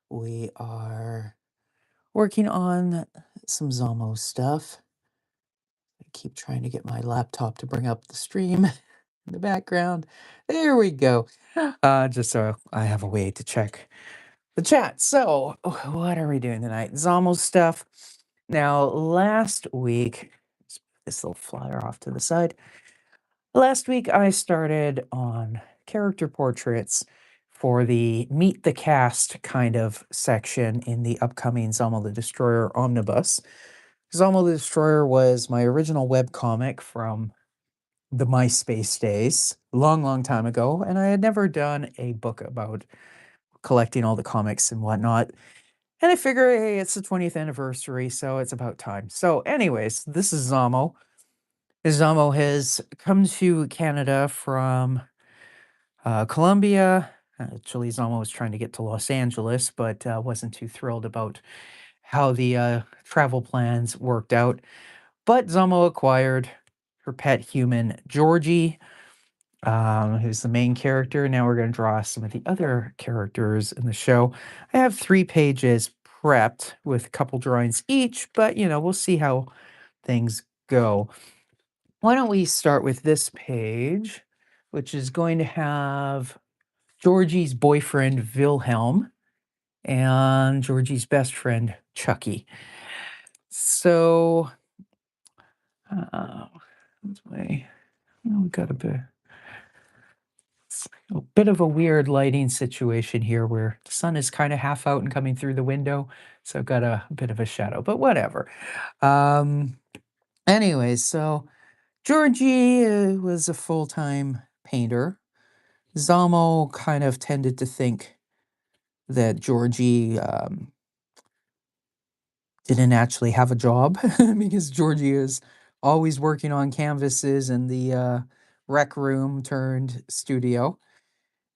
We are working on some Zamo stuff. I keep trying to get my laptop to bring up the stream in the background. There we go. Just so I have a way to check the chat. So, what are we doing tonight? Zamo stuff. Now, last week, let's put this little flyer off to the side. Last week, I started on character portraits for the Meet the Cast kind of section in the upcoming Zamo the Destroyer omnibus. Zamo the Destroyer was my original webcomic from the MySpace days, long, long time ago, and I had never done a book about collecting all the comics and whatnot. And I figure, hey, it's the 20th anniversary, so it's about time. So, anyways, this is Zamo. Zamo has come to Canada from Colombia. Actually, Zamo was trying to get to Los Angeles, but wasn't too thrilled about how the travel plans worked out. But Zamo acquired her pet human, Georgie, who's the main character. Now we're going to draw some of the other characters in the show. I have 3 pages prepped with a couple drawings each, but we'll see how things go. Why don't we start with this page, which is going to have Georgie's boyfriend, Wilhelm, and Georgie's best friend, Chuckie. So, that's my, we got a bit of a weird lighting situation here where the sun is kind of half out and coming through the window. So I've got a bit of a shadow, but whatever. Anyways, so Georgie was a full-time painter. Zamo kind of tended to think that Georgie didn't actually have a job because Georgie is always working on canvases in the rec room turned studio.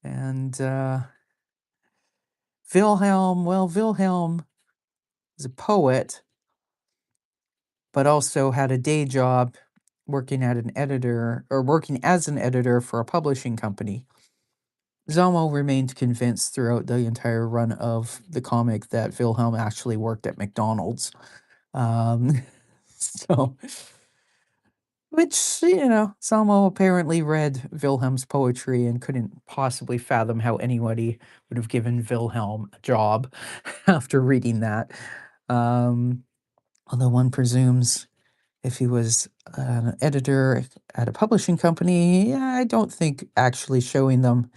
And Wilhelm is a poet, but also had a day job working as an editor for a publishing company. Zamo remained convinced throughout the entire run of the comic that Wilhelm actually worked at McDonald's. So, which, Zamo apparently read Wilhelm's poetry and couldn't possibly fathom how anybody would have given Wilhelm a job after reading that. Although one presumes if he was an editor at a publishing company, yeah, I don't think actually showing them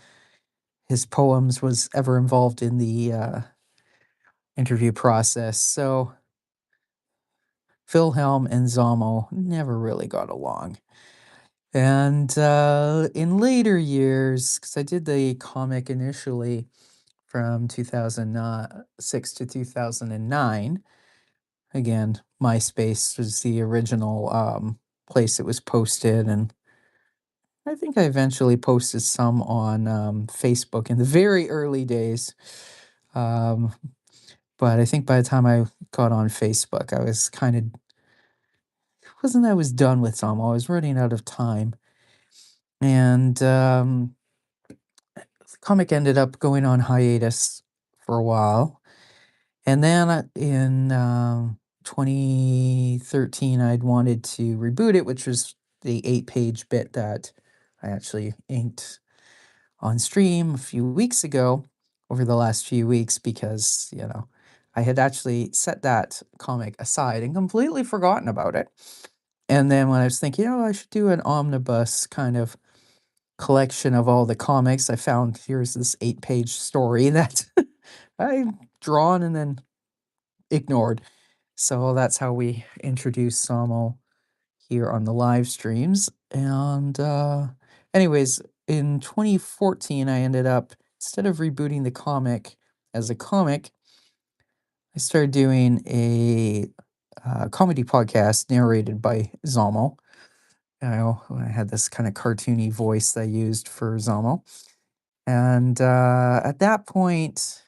his poems was ever involved in the interview process. So Wilhelm and Zamo never really got along. And in later years, because I did the comic initially from 2006 to 2009, again, MySpace was the original place it was posted, and I think I eventually posted some on Facebook in the very early days. But I think by the time I got on Facebook, I was I was done with Zamo. I was running out of time. And the comic ended up going on hiatus for a while. And then in 2013, I'd wanted to reboot it, which was the 8-page bit that I actually inked on stream a few weeks ago, over the last few weeks, because, I had actually set that comic aside and completely forgotten about it. And then when I was thinking, I should do an omnibus kind of collection of all the comics, I found here's this 8-page story that I drawn and then ignored. So that's how we introduced Samo here on the live streams. And anyways, in 2014, I ended up, instead of rebooting the comic as a comic, I started doing a comedy podcast narrated by Zamo. I had this kind of cartoony voice that I used for Zamo. And at that point,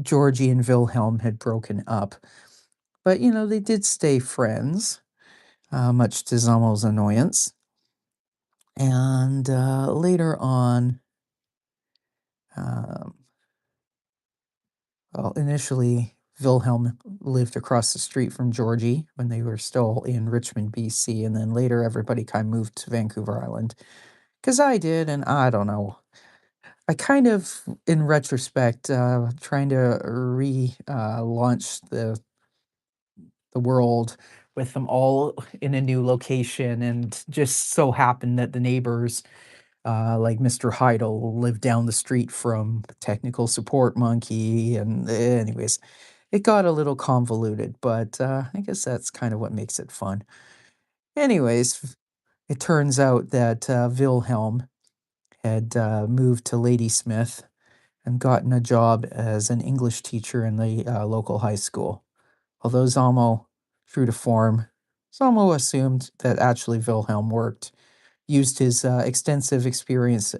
Georgie and Wilhelm had broken up. But, they did stay friends, much to Zamo's annoyance. And later on, um, Well, initially, Wilhelm lived across the street from Georgie when they were still in Richmond, BC, and then later everybody kind of moved to Vancouver Island. Because I did, and I don't know. I kind of, in retrospect, trying to launch the world with them all in a new location, and just so happened that the neighbors, like Mr. Heidel, lived down the street from technical support monkey, and anyways, it got a little convoluted, but I guess that's kind of what makes it fun. Anyways, it turns out that Wilhelm had moved to Ladysmith and gotten a job as an English teacher in the local high school. Although Zamo, true to form, Zamo assumed that actually Wilhelm used his extensive experience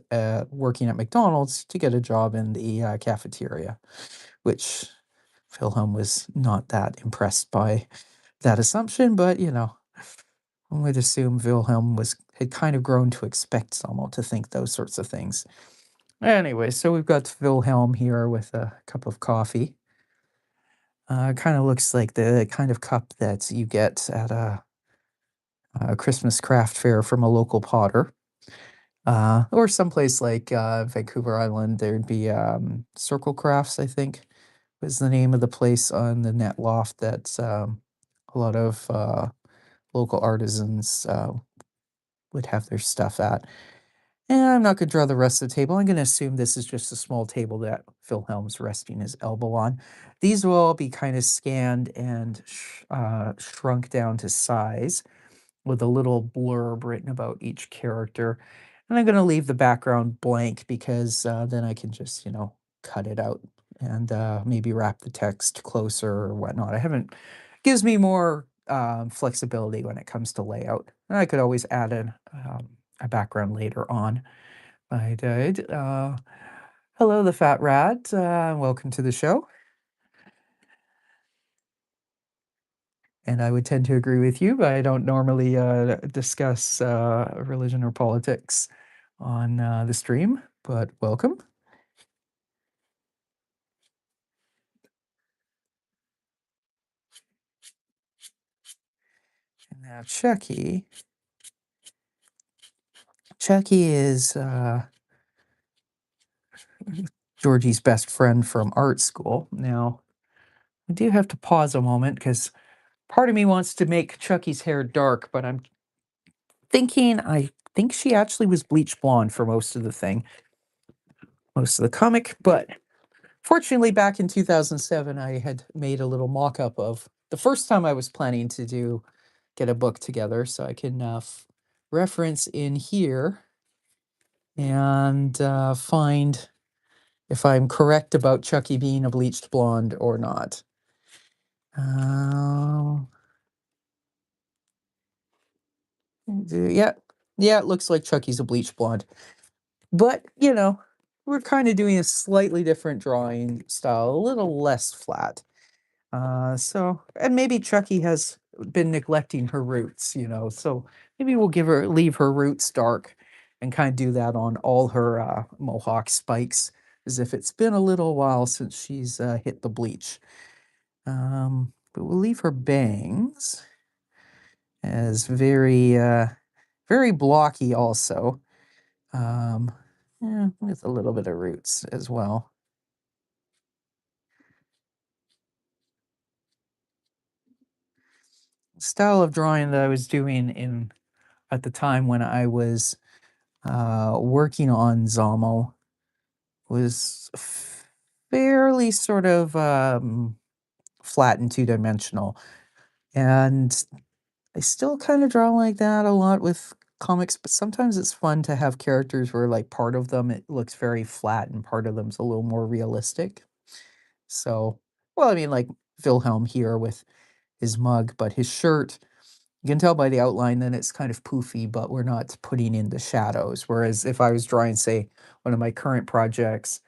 working at McDonald's to get a job in the cafeteria, which Wilhelm was not that impressed by that assumption, but one would assume Wilhelm had kind of grown to expect Zamo to think those sorts of things. Anyway, so we've got Wilhelm here with a cup of coffee. Kind of looks like the kind of cup that you get at a Christmas craft fair from a local potter. Or someplace like Vancouver Island, there'd be Circle Crafts, I think, was the name of the place on the net loft that a lot of local artisans would have their stuff at. And I'm not going to draw the rest of the table. I'm going to assume this is just a small table that Wilhelm's resting his elbow on. These will all be kind of scanned and shrunk down to size with a little blurb written about each character. And I'm going to leave the background blank because then I can just, cut it out and maybe wrap the text closer or whatnot. I haven't, gives me more flexibility when it comes to layout. And I could always add a background later on. I did. Hello, the Fat Rat. Welcome to the show. And I would tend to agree with you, but I don't normally discuss religion or politics on the stream, but welcome. And now Chuckie. Chuckie is Georgie's best friend from art school. Now, I do have to pause a moment because part of me wants to make Chuckie's hair dark, but I'm thinking I think she actually was bleach blonde for most of the comic, but fortunately back in 2007 I had made a little mock-up of the first time I was planning to get a book together, so I can reference in here and find if I'm correct about Chuckie being a bleached blonde or not. Yeah, it looks like Chuckie's a bleached blonde. But, we're kind of doing a slightly different drawing style, a little less flat. And maybe Chuckie has been neglecting her roots, so maybe we'll leave her roots dark and kind of do that on all her mohawk spikes, as if it's been a little while since she's hit the bleach. But we'll leave her bangs as very blocky also, with a little bit of roots as well. Style of drawing that I was doing at the time when I was working on Zamo was fairly sort of flat and two-dimensional. And I still kind of draw like that a lot with comics, but sometimes it's fun to have characters where like part of them it looks very flat and part of them's a little more realistic. So, well, I mean like Wilhelm here with his mug, but his shirt, you can tell by the outline that it's kind of poofy, but we're not putting in the shadows. Whereas if I was drawing, say, one of my current projects,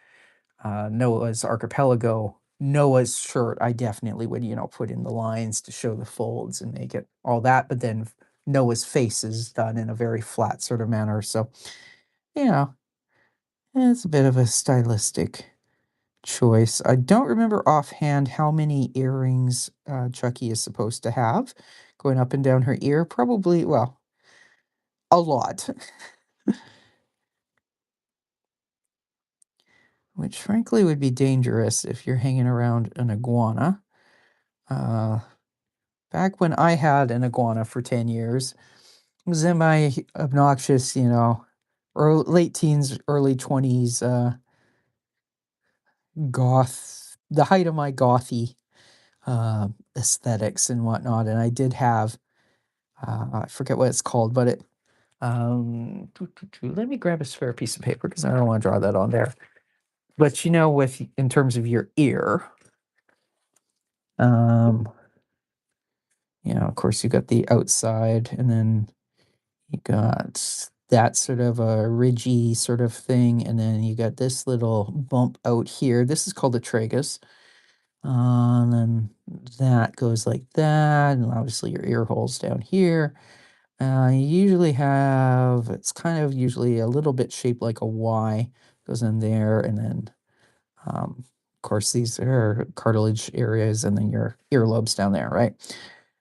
Noah's Archipelago, Noah's shirt, I definitely would, put in the lines to show the folds and make it all that. But then Noah's face is done in a very flat sort of manner. So, you know, it's a bit of a stylistic choice. I don't remember offhand how many earrings Chucky is supposed to have going up and down her ear. Probably, well, a lot, which frankly would be dangerous if you're hanging around an iguana. Uh, Back when I had an iguana for 10 years, it was in my obnoxious, late teens, early 20s, the height of my gothy aesthetics and whatnot. And I did have, I forget what it's called, but let me grab a spare piece of paper because I don't want to draw that on there. But in terms of your ear, um, of course you got the outside, and then you got that sort of a ridgy sort of thing, and then you got this little bump out here. This is called a tragus. And then that goes like that, and obviously your ear holes down here. You usually have, it's kind of usually a little bit shaped like a Y, goes in there, and then, of course, these are cartilage areas, and then your earlobes down there, right?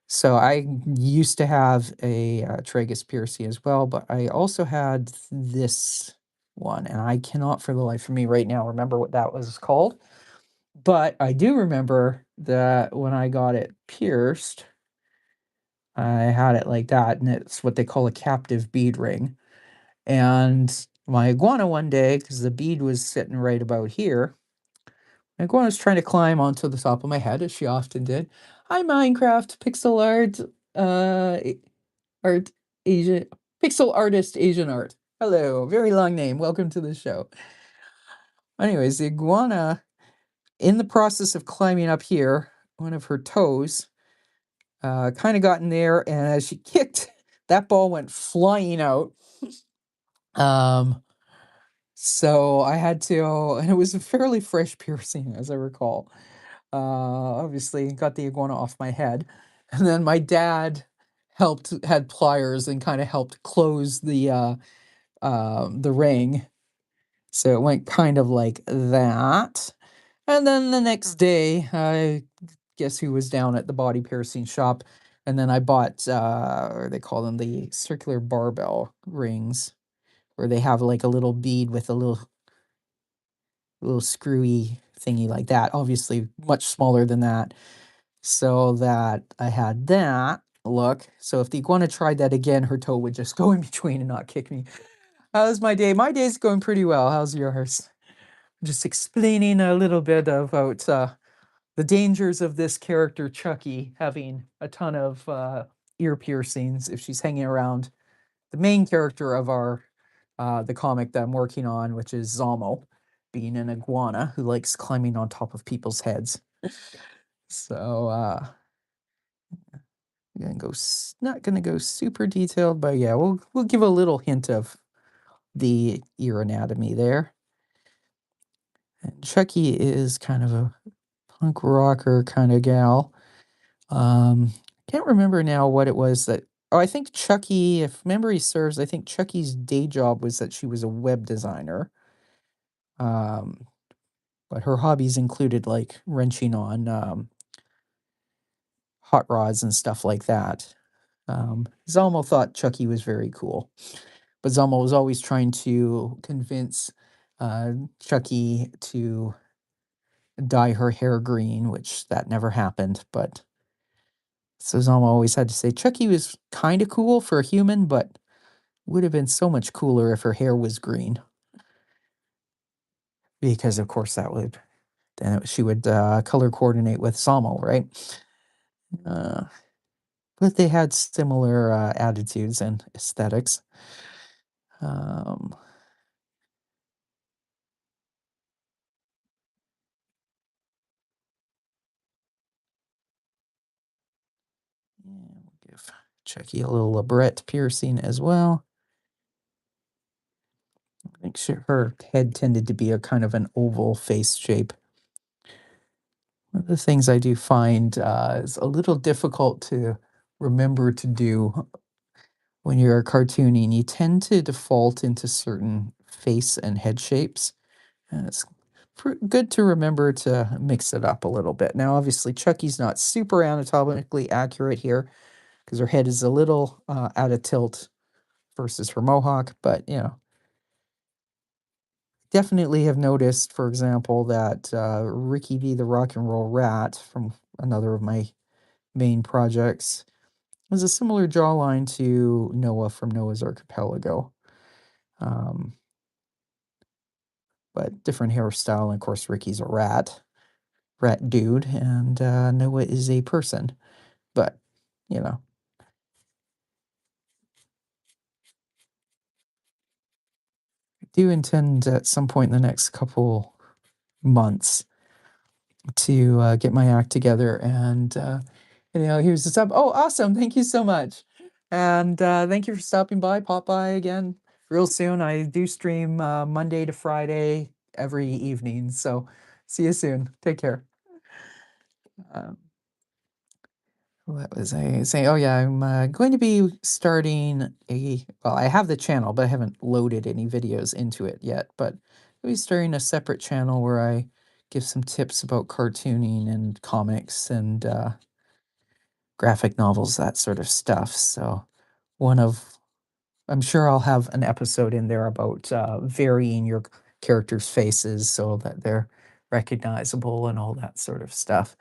So I used to have a tragus piercing as well, but I also had this one, and I cannot for the life of me right now remember what that was called. But I do remember that when I got it pierced, I had it like that, and it's what they call a captive bead ring. And my iguana one day, because the bead was sitting right about here, my iguana was trying to climb onto the top of my head, as she often did. Hi, Minecraft, pixel art, art, Asian, pixel artist, Asian art. Hello, very long name. Welcome to the show. Anyways, the iguana, in the process of climbing up here, one of her toes kind of got in there, and as she kicked, that ball went flying out. Um, so I had to, and it was a fairly fresh piercing, as I recall. Obviously, got the iguana off my head, and then my dad had pliers and kind of helped close the ring, so it went kind of like that. And then the next day, I guess who was down at the body piercing shop, and then I bought, or they call them the circular barbell rings, where they have like a little bead with a little screwy thingy like that. Obviously, much smaller than that, so that I had that look. So if the iguana tried that again, her toe would just go in between and not kick me. How's my day? My day's going pretty well. How's yours? Just explaining a little bit about the dangers of this character Chuckie having a ton of ear piercings if she's hanging around the main character of our the comic that I'm working on, which is Zamo, being an iguana who likes climbing on top of people's heads. So I'm gonna not gonna go super detailed, but yeah, we'll give a little hint of the ear anatomy there. And Chuckie is kind of a punk rocker kind of gal. Can't remember now what it was that. Oh, I think Chuckie, if memory serves, I think Chuckie's day job was that she was a web designer. Um, but her hobbies included like wrenching on hot rods and stuff like that. Zelmo thought Chuckie was very cool, but Zelmo was always trying to convince Chuckie to dye her hair green, which that never happened. But so Zelmo always had to say Chuckie was kind of cool for a human, but would have been so much cooler if her hair was green, because of course that would she would color coordinate with Zelmo, right? Uh, but they had similar attitudes and aesthetics. Um, yeah, we'll give Chucky a little labret piercing as well. I think her head tended to be a kind of an oval face shape. One of the things I do find is a little difficult to remember to do when you're cartooning. You tend to default into certain face and head shapes. And it's good to remember to mix it up a little bit. Now, obviously, Chuckie's not super anatomically accurate here because her head is a little out of tilt versus her mohawk, but definitely have noticed, for example, that Ricky V. the Rock and Roll Rat from another of my main projects has a similar jawline to Noah from Noah's Archipelago. Um, but different hairstyle, and of course, Ricky's a rat dude, and Noah is a person. But, you know, I do intend at some point in the next couple months to get my act together and here's the sub. Oh, awesome. Thank you so much. And thank you for stopping by. Pop by again real soon. I do stream Monday to Friday every evening. So see you soon. Take care. Um, what was I saying? Oh, yeah, I'm going to be starting well, I have the channel, but I haven't loaded any videos into it yet. But I'll be starting a separate channel where I give some tips about cartooning and comics and graphic novels, that sort of stuff. So one of I'm sure I'll have an episode in there about varying your characters' faces so that they're recognizable and all that sort of stuff.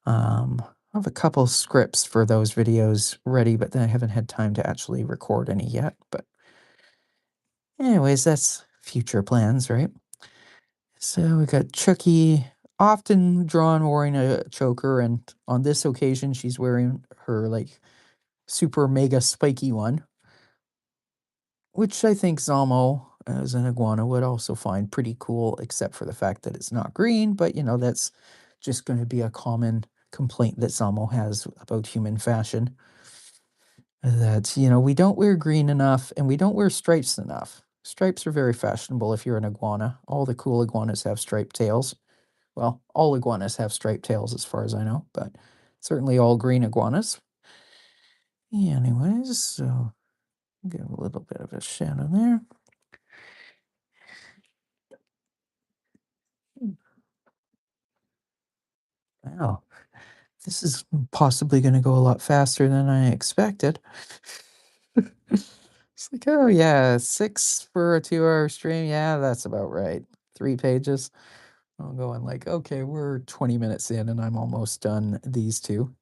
I have a couple scripts for those videos ready, but then I haven't had time to actually record any yet. But anyways, that's future plans, right? So we got Chuckie, often drawn wearing a choker, and on this occasion she's wearing her like super mega spiky one, which I think Zamo as an iguana would also find pretty cool, except for the fact that it's not green. But that's just going to be a common complaint that Zamo has about human fashion. That we don't wear green enough and we don't wear stripes enough. Stripes are very fashionable if you're an iguana. All the cool iguanas have striped tails. Well, all iguanas have striped tails as far as I know, but certainly all green iguanas. Anyways, so give a little bit of a shadow there. Wow, this is possibly going to go a lot faster than I expected. It's like, oh yeah, 6 for a 2-hour stream. Yeah, that's about right. 3 pages. I'm going like, okay, we're 20 minutes in and I'm almost done these two.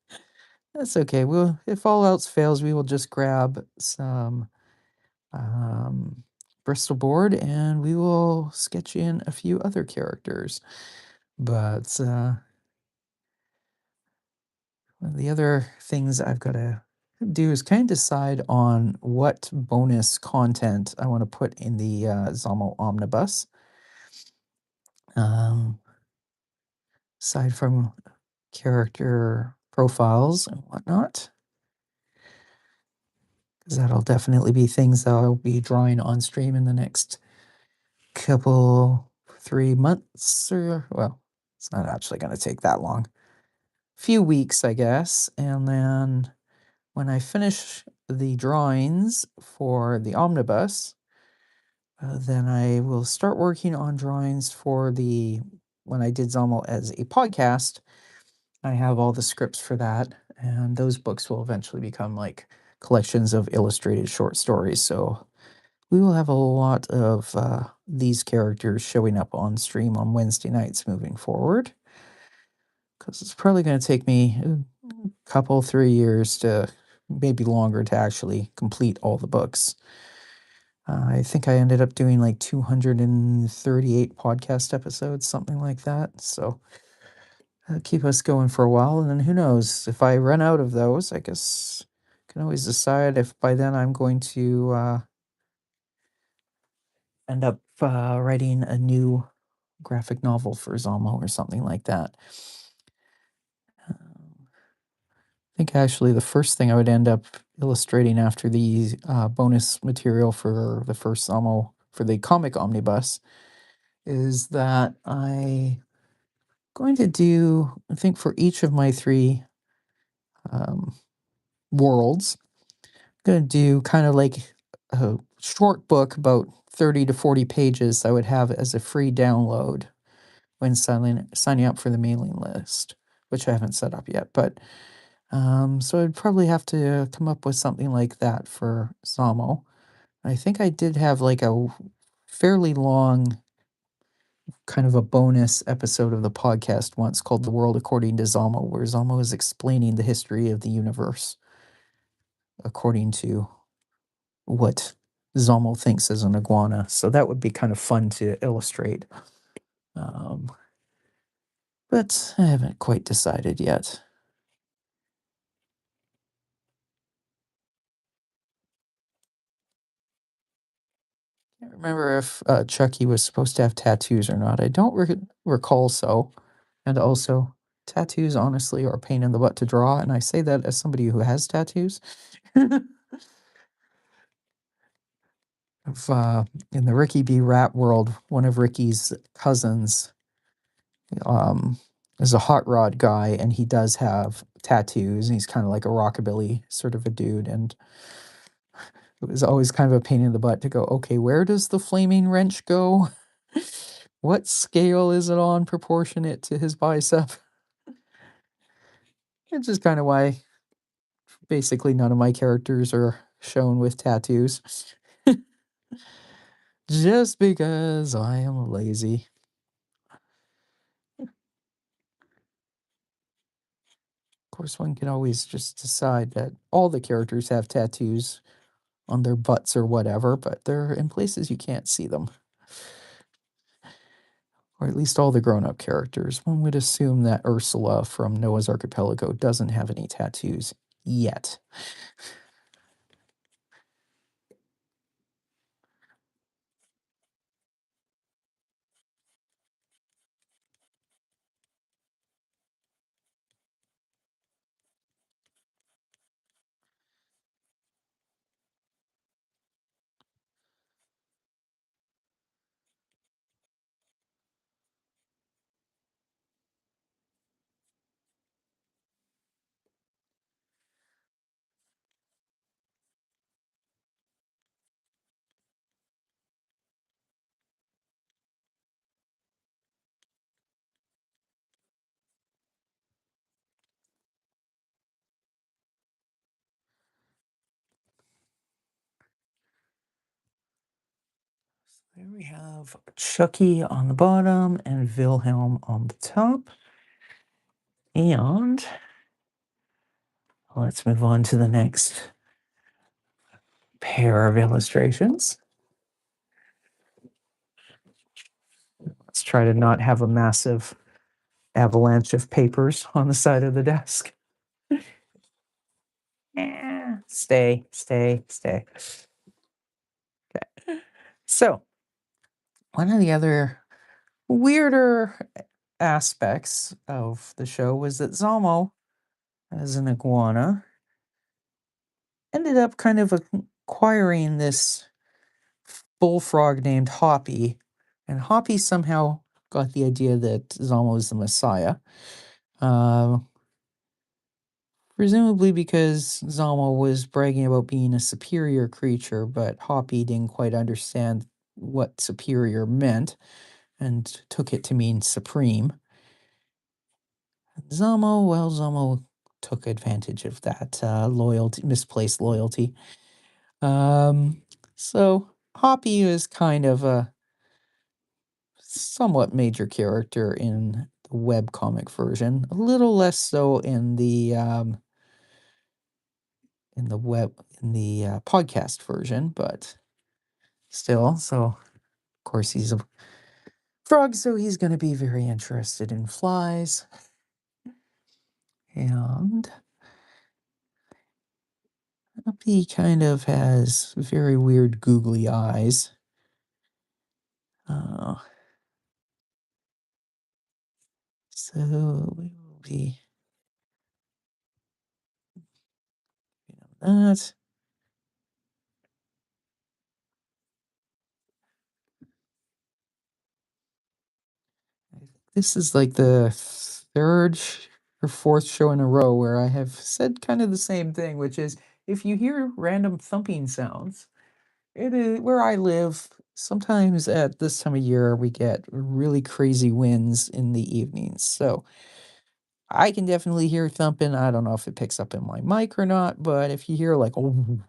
That's okay. If all else fails, we will just grab some Bristol board and we will sketch in a few other characters. But the other things I've got to do is kind of decide on what bonus content I want to put in the Zamo omnibus. Aside from character profiles and whatnot, because that'll definitely be things that I'll be drawing on stream in the next couple 3 months, or well, it's not actually going to take that long. Few weeks, I guess, and then when I finish the drawings for the omnibus, then I will start working on drawings for when I did Zomo as a podcast. I have all the scripts for that, and those books will eventually become like collections of illustrated short stories. So we will have a lot of these characters showing up on stream on Wednesday nights moving forward, because it's probably going to take me a couple, 3 years to maybe longer to actually complete all the books. I think I ended up doing like 238 podcast episodes, something like that. So keep us going for a while. And then who knows, if I run out of those, I guess I can always decide if by then I'm going to end up writing a new graphic novel for Zamo or something like that. I think actually the first thing I would end up illustrating after the bonus material for the first Zamo for the comic omnibus is that I going to do, I think for each of my 3 worlds, I'm going to do kind of like a short book, about 30 to 40 pages I would have as a free download when signing up for the mailing list, which I haven't set up yet. But so I'd probably have to come up with something like that for Zamo. I think I did have like fairly long kind of a bonus episode of the podcast once called The World According to Zamo, where Zamo is explaining the history of the universe according to what Zamo thinks is an iguana. So that would be kind of fun to illustrate. Um, but I haven't quite decided yet. I can't remember if Chuckie was supposed to have tattoos or not. I don't recall so. And also, tattoos honestly are a pain in the butt to draw, and I say that as somebody who has tattoos. If, in the Ricky B. Rat world, one of Ricky's cousins um, is a hot rod guy, and he does have tattoos, and he's kind of like a rockabilly sort of a dude. And it was always kind of a pain in the butt to go, okay, where does the flaming wrench go? What scale is it on proportionate to his bicep? It's just kind of why basically none of my characters are shown with tattoos. Just because I am lazy. Of course, one can always just decide that all the characters have tattoos on their butts or whatever, but they're in places you can't see them. Or at least all the grown up characters. One would assume that Ursula from Noah's Archipelago doesn't have any tattoos yet. There we have Chuckie on the bottom and Wilhelm on the top. And let's move on to the next pair of illustrations. Let's try to not have a massive avalanche of papers on the side of the desk. Stay, stay, stay. Okay. So, one of the other weirder aspects of the show was that Zamo, as an iguana, ended up kind of acquiring this bullfrog named Hoppy, and Hoppy somehow got the idea that Zamo is the Messiah. Uh, Presumably because Zamo was bragging about being a superior creature, but Hoppy didn't quite understand what superior meant and took it to mean supreme. Zamo took advantage of that misplaced loyalty. Um, so Hoppy is kind of a somewhat major character in the webcomic version, a little less so in the podcast version, but still. So of course he's a frog, so he's going to be very interested in flies. And he kind of has very weird googly eyes. Uh, so we will be that. This is like the third or fourth show in a row where I have said kind of the same thing, which is if you hear random thumping sounds, it is where I live. sometimes at this time of year we get really crazy winds in the evenings. So I can definitely hear thumping. I don't know if it picks up in my mic or not, but if you hear like oh,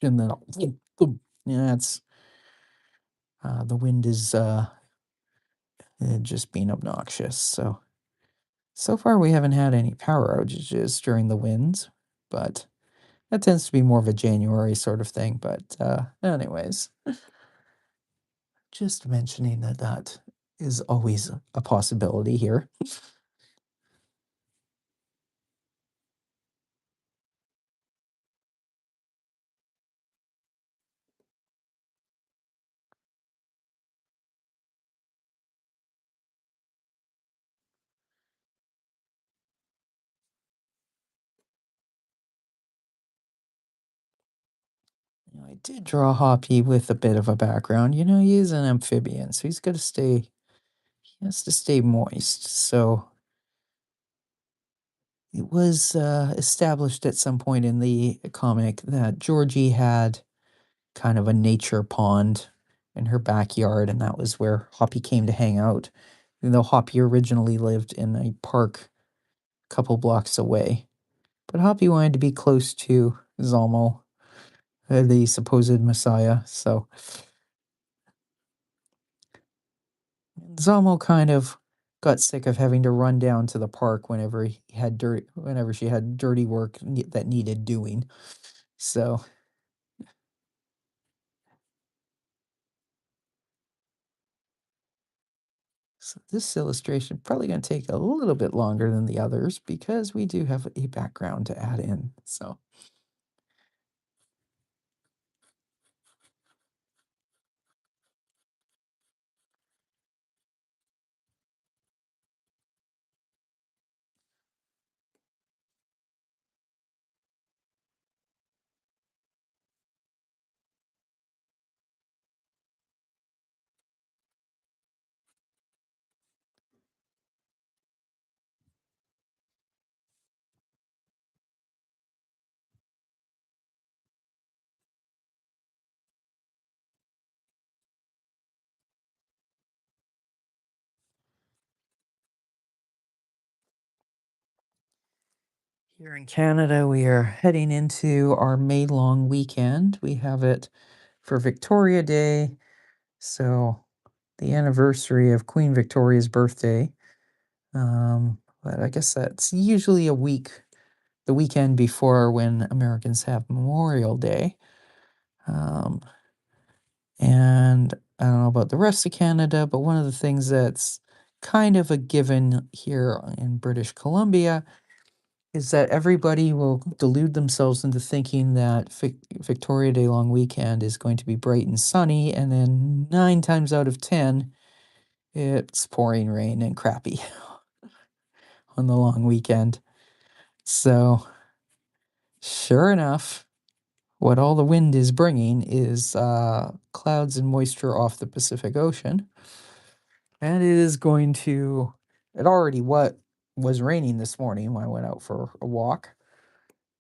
and then thump, thump, yeah, that's the wind is just being obnoxious. So far we haven't had any power outages during the winds, but that tends to be more of a January sort of thing. But anyways, just mentioning that that is always a possibility here. I did draw Hoppy with a bit of a background. He is an amphibian, so he has to stay moist. So it was established at some point in the comic that Georgie had kind of a nature pond in her backyard, and that was where Hoppy came to hang out, even though Hoppy originally lived in a park a couple blocks away. But Hoppy wanted to be close to Zamo, the supposed messiah, so Zamo kind of got sick of having to run down to the park whenever she had dirty work that needed doing. So, so this illustration probably going to take a little bit longer than the others because we do have a background to add in. So, here in Canada, we are heading into our May long weekend. We have it for Victoria Day, so the anniversary of Queen Victoria's birthday. But I guess that's usually the weekend before when Americans have Memorial Day. Um, and I don't know about the rest of Canada, but one of the things that's kind of a given here in British Columbia is that everybody will delude themselves into thinking that Victoria Day long weekend is going to be bright and sunny, and then 9 times out of 10, it's pouring rain and crappy on the long weekend. So, sure enough, what all the wind is bringing is clouds and moisture off the Pacific Ocean. And it is going to, it already was raining this morning when I went out for a walk.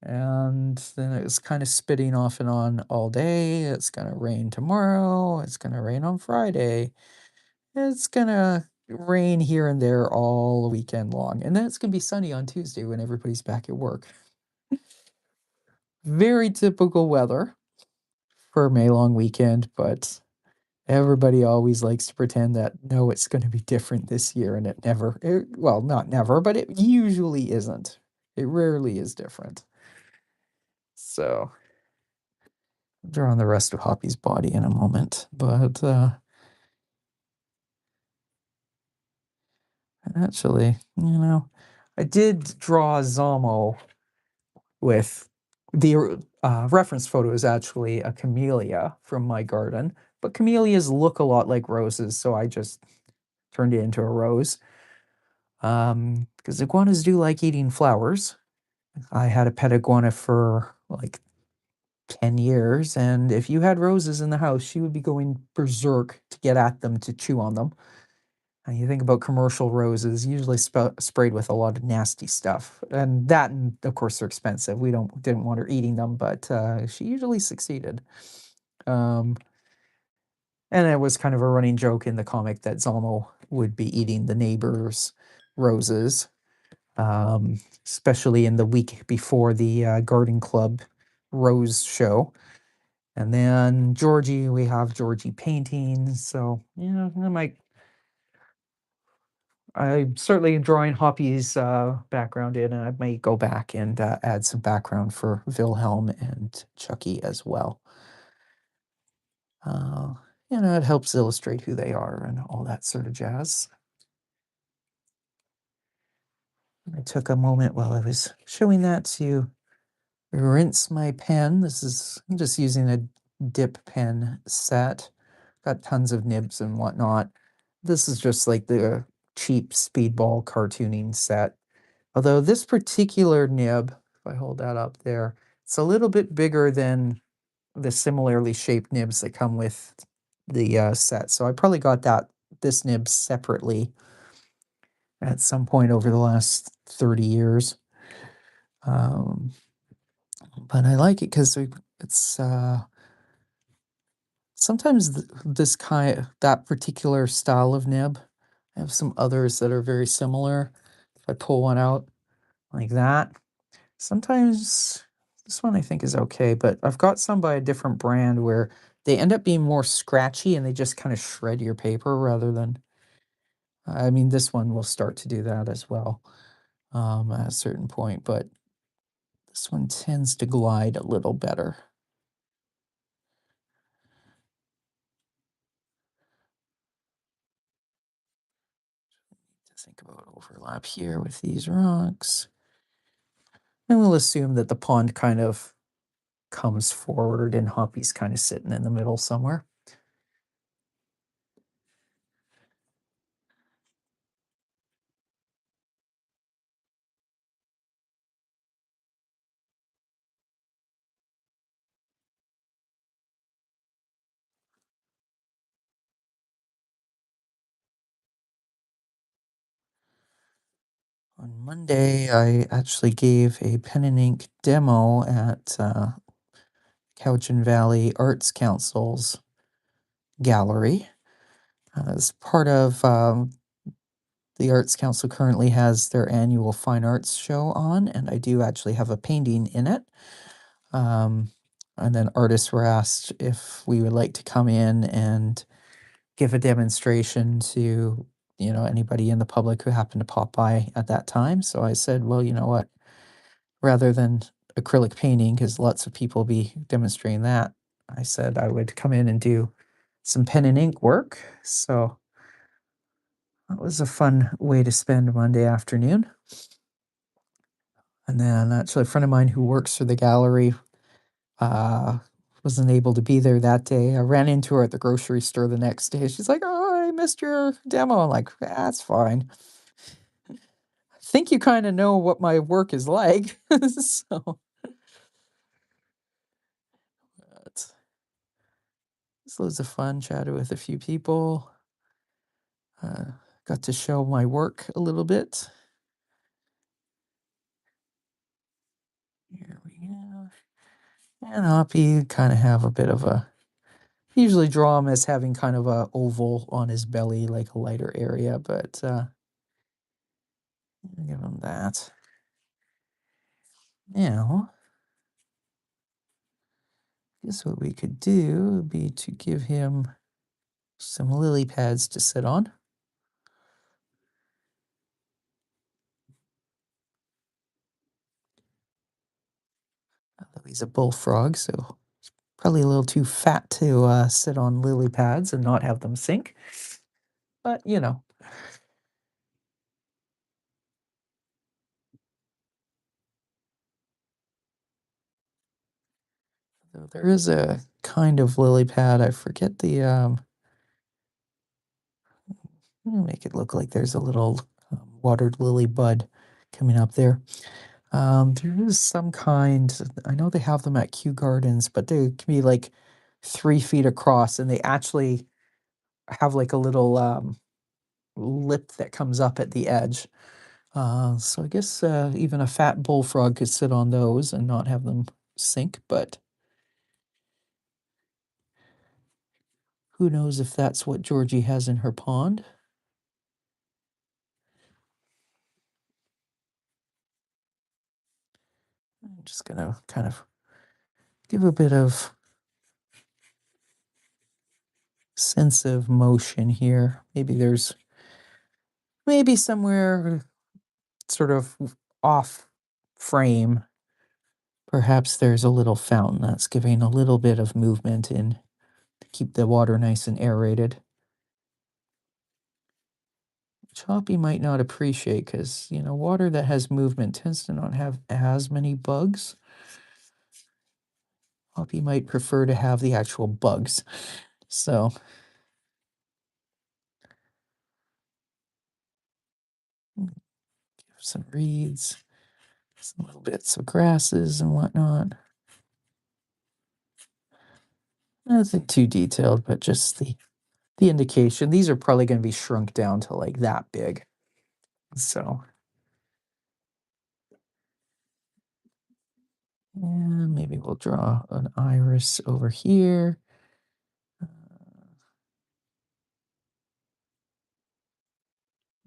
And then it was kind of spitting off and on all day. It's going to rain tomorrow. It's going to rain on Friday. It's going to rain here and there all weekend long. And then it's going to be sunny on Tuesday when everybody's back at work. Very typical weather for a May long weekend, but everybody always likes to pretend that no, it's going to be different this year, and well, not never, but it usually isn't. It rarely is different. So, draw on the rest of Hoppy's body in a moment, but actually, I did draw Zamo with the reference photo is actually a camellia from my garden, but camellias look a lot like roses, so I just turned it into a rose. Because iguanas do like eating flowers. I had a pet iguana for like 10 years, and if you had roses in the house, she would be going berserk to get at them to chew on them. And you think about commercial roses, usually sprayed with a lot of nasty stuff, and of course they're expensive. We didn't want her eating them, but she usually succeeded. Um, And it was kind of a running joke in the comic that Zamo would be eating the neighbor's roses, especially in the week before the garden club rose show. And then Georgie, we have Georgie painting. So, yeah, I'm certainly drawing Hoppy's background in, and I may go back and add some background for Wilhelm and Chuckie as well. Uh, it helps illustrate who they are and all that sort of jazz. I took a moment while I was showing that to rinse my pen. I'm just using a dip pen set. Got tons of nibs and whatnot. This is just like the cheap speedball cartooning set. Although this particular nib, if I hold that up there, it's a little bit bigger than the similarly shaped nibs that come with the set. So I probably got this nib separately at some point over the last 30 years. Um, but I like it because it's sometimes that particular style of nib. I have some others that are very similar. If I pull one out like that, sometimes this one I think is okay, but I've got some by a different brand where they end up being more scratchy and they just kind of shred your paper rather than. I mean, this one will start to do that as well at a certain point, but this one tends to glide a little better. To think about overlap here with these rocks. And we'll assume that the pond kind of comes forward and Hoppy's kind of sitting in the middle somewhere. On Monday, I actually gave a pen and ink demo at Cowichan Valley Arts Council's gallery. As part of the Arts Council currently has their annual fine arts show on, and I do actually have a painting in it. And then artists were asked if we would like to come in and give a demonstration to, anybody in the public who happened to pop by at that time. So I said, well, you know what? Rather than acrylic painting, because lots of people be demonstrating that, I said I would come in and do some pen and ink work. So that was a fun way to spend Monday afternoon. And then actually, a friend of mine who works for the gallery uh, wasn't able to be there that day. I ran into her at the grocery store the next day. She's like, "Oh, I missed your demo." I'm like, "That's fine. I think you kind of know what my work is like." So it's loads of fun. Chatted with a few people. Uh, got to show my work a little bit. Here we go. And Hoppy kind of have a bit of a. Usually draw him as having kind of a oval on his belly, like a lighter area, but give him that. Now, I guess what we could do would be to give him some lily pads to sit on. Although he's a bullfrog, so he's probably a little too fat to sit on lily pads and not have them sink. But, though there is a kind of lily pad. I forget the make it look like there's a little watered lily bud coming up there. There is some kind. I know they have them at Kew Gardens, but they can be like 3 feet across, and they actually have like a little lip that comes up at the edge. So I guess even a fat bullfrog could sit on those and not have them sink. But Who knows if that's what Georgie has in her pond? I'm just gonna kind of give a bit of sense of motion here. Maybe somewhere sort of off frame. Perhaps there's a little fountain that's giving a little bit of movement in to keep the water nice and aerated. Which Hoppy might not appreciate because, water that has movement tends to not have as many bugs. Hoppy might prefer to have the actual bugs. So, give some reeds, some little bits of grasses and whatnot. Nothing too detailed, but just the indication. These are probably going to be shrunk down to like that big. So, and maybe we'll draw an iris over here.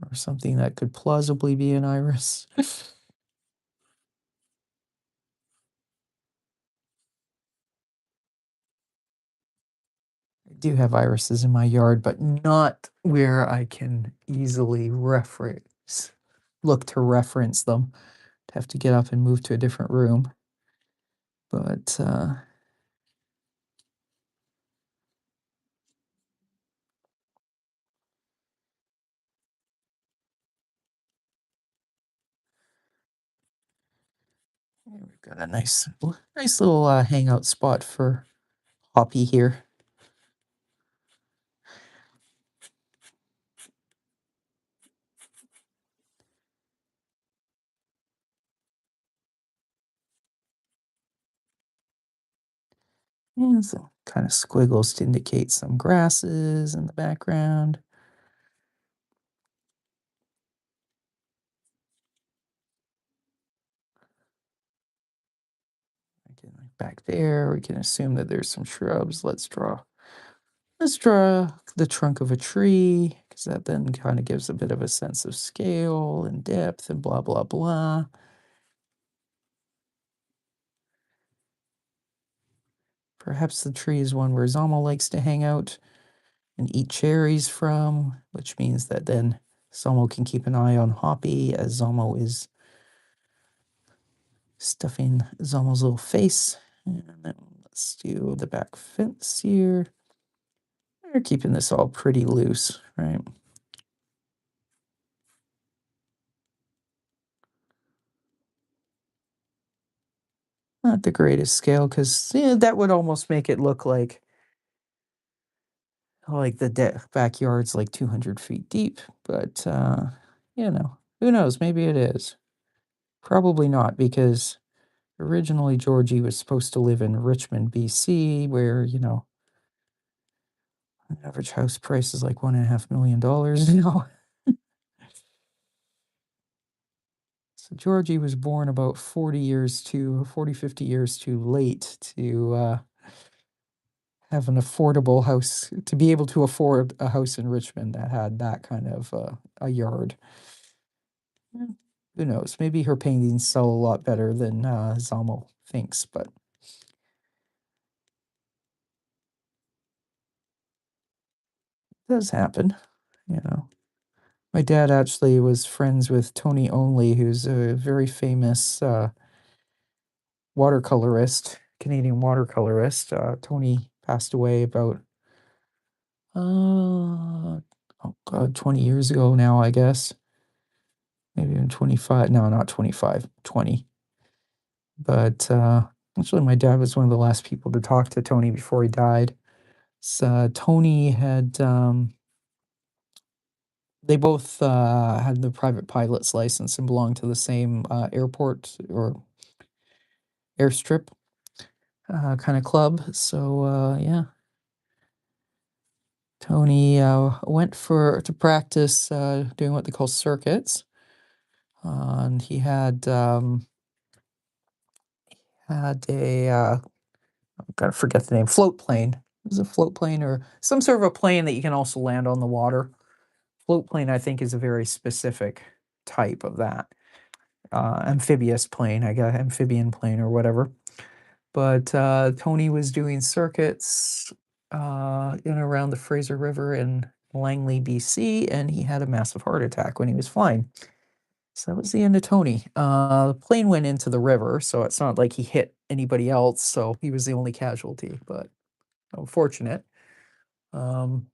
Or something that could plausibly be an iris. I do have irises in my yard, but not where I can easily look to reference them. I'd have to get up and move to a different room. But we've got a nice little hangout spot for Hoppy here. And some kind of squiggles to indicate some grasses in the background. Back there, we can assume that there's some shrubs. Let's draw the trunk of a tree, because that then kind of gives a bit of a sense of scale and depth and blah, blah, blah. Perhaps the tree is one where Zamo likes to hang out and eat cherries from, which means that then Zamo can keep an eye on Hoppy as Zamo is stuffing Zamo's little face. And then let's do the back fence here. We're keeping this all pretty loose, right? Not the greatest scale, because that would almost make it look like the backyard's like 200 feet deep. But who knows? Maybe it is. Probably not, because originally Georgie was supposed to live in Richmond, BC, where an average house price is like $1.5 million now. So Georgie was born about 50 years too late to have an affordable house, to be able to afford a house in Richmond that had that kind of a yard. Who knows? Maybe her paintings sell a lot better than Zamo thinks, but it does happen, you know. My dad actually was friends with Tony Onley, who's a very famous watercolorist, Canadian watercolorist. Tony passed away about, oh God, 20 years ago now, I guess. Maybe even 25. No, not 25, 20. But actually, my dad was one of the last people to talk to Tony before he died. So Tony had, they both had the private pilot's license and belonged to the same airport or airstrip kind of club. So yeah, Tony went to practice doing what they call circuits, and he had a gotta forget the name, float plane. Is a float plane or some sort of a plane that you can also land on the water. Float plane, I think, is a very specific type of that. Amphibious plane, I guess, amphibian plane or whatever. But Tony was doing circuits in and around the Fraser River in Langley, BC, and he had a massive heart attack when he was flying. So that was the end of Tony. The plane went into the river, so it's not like he hit anybody else, so he was the only casualty, but unfortunate. Um,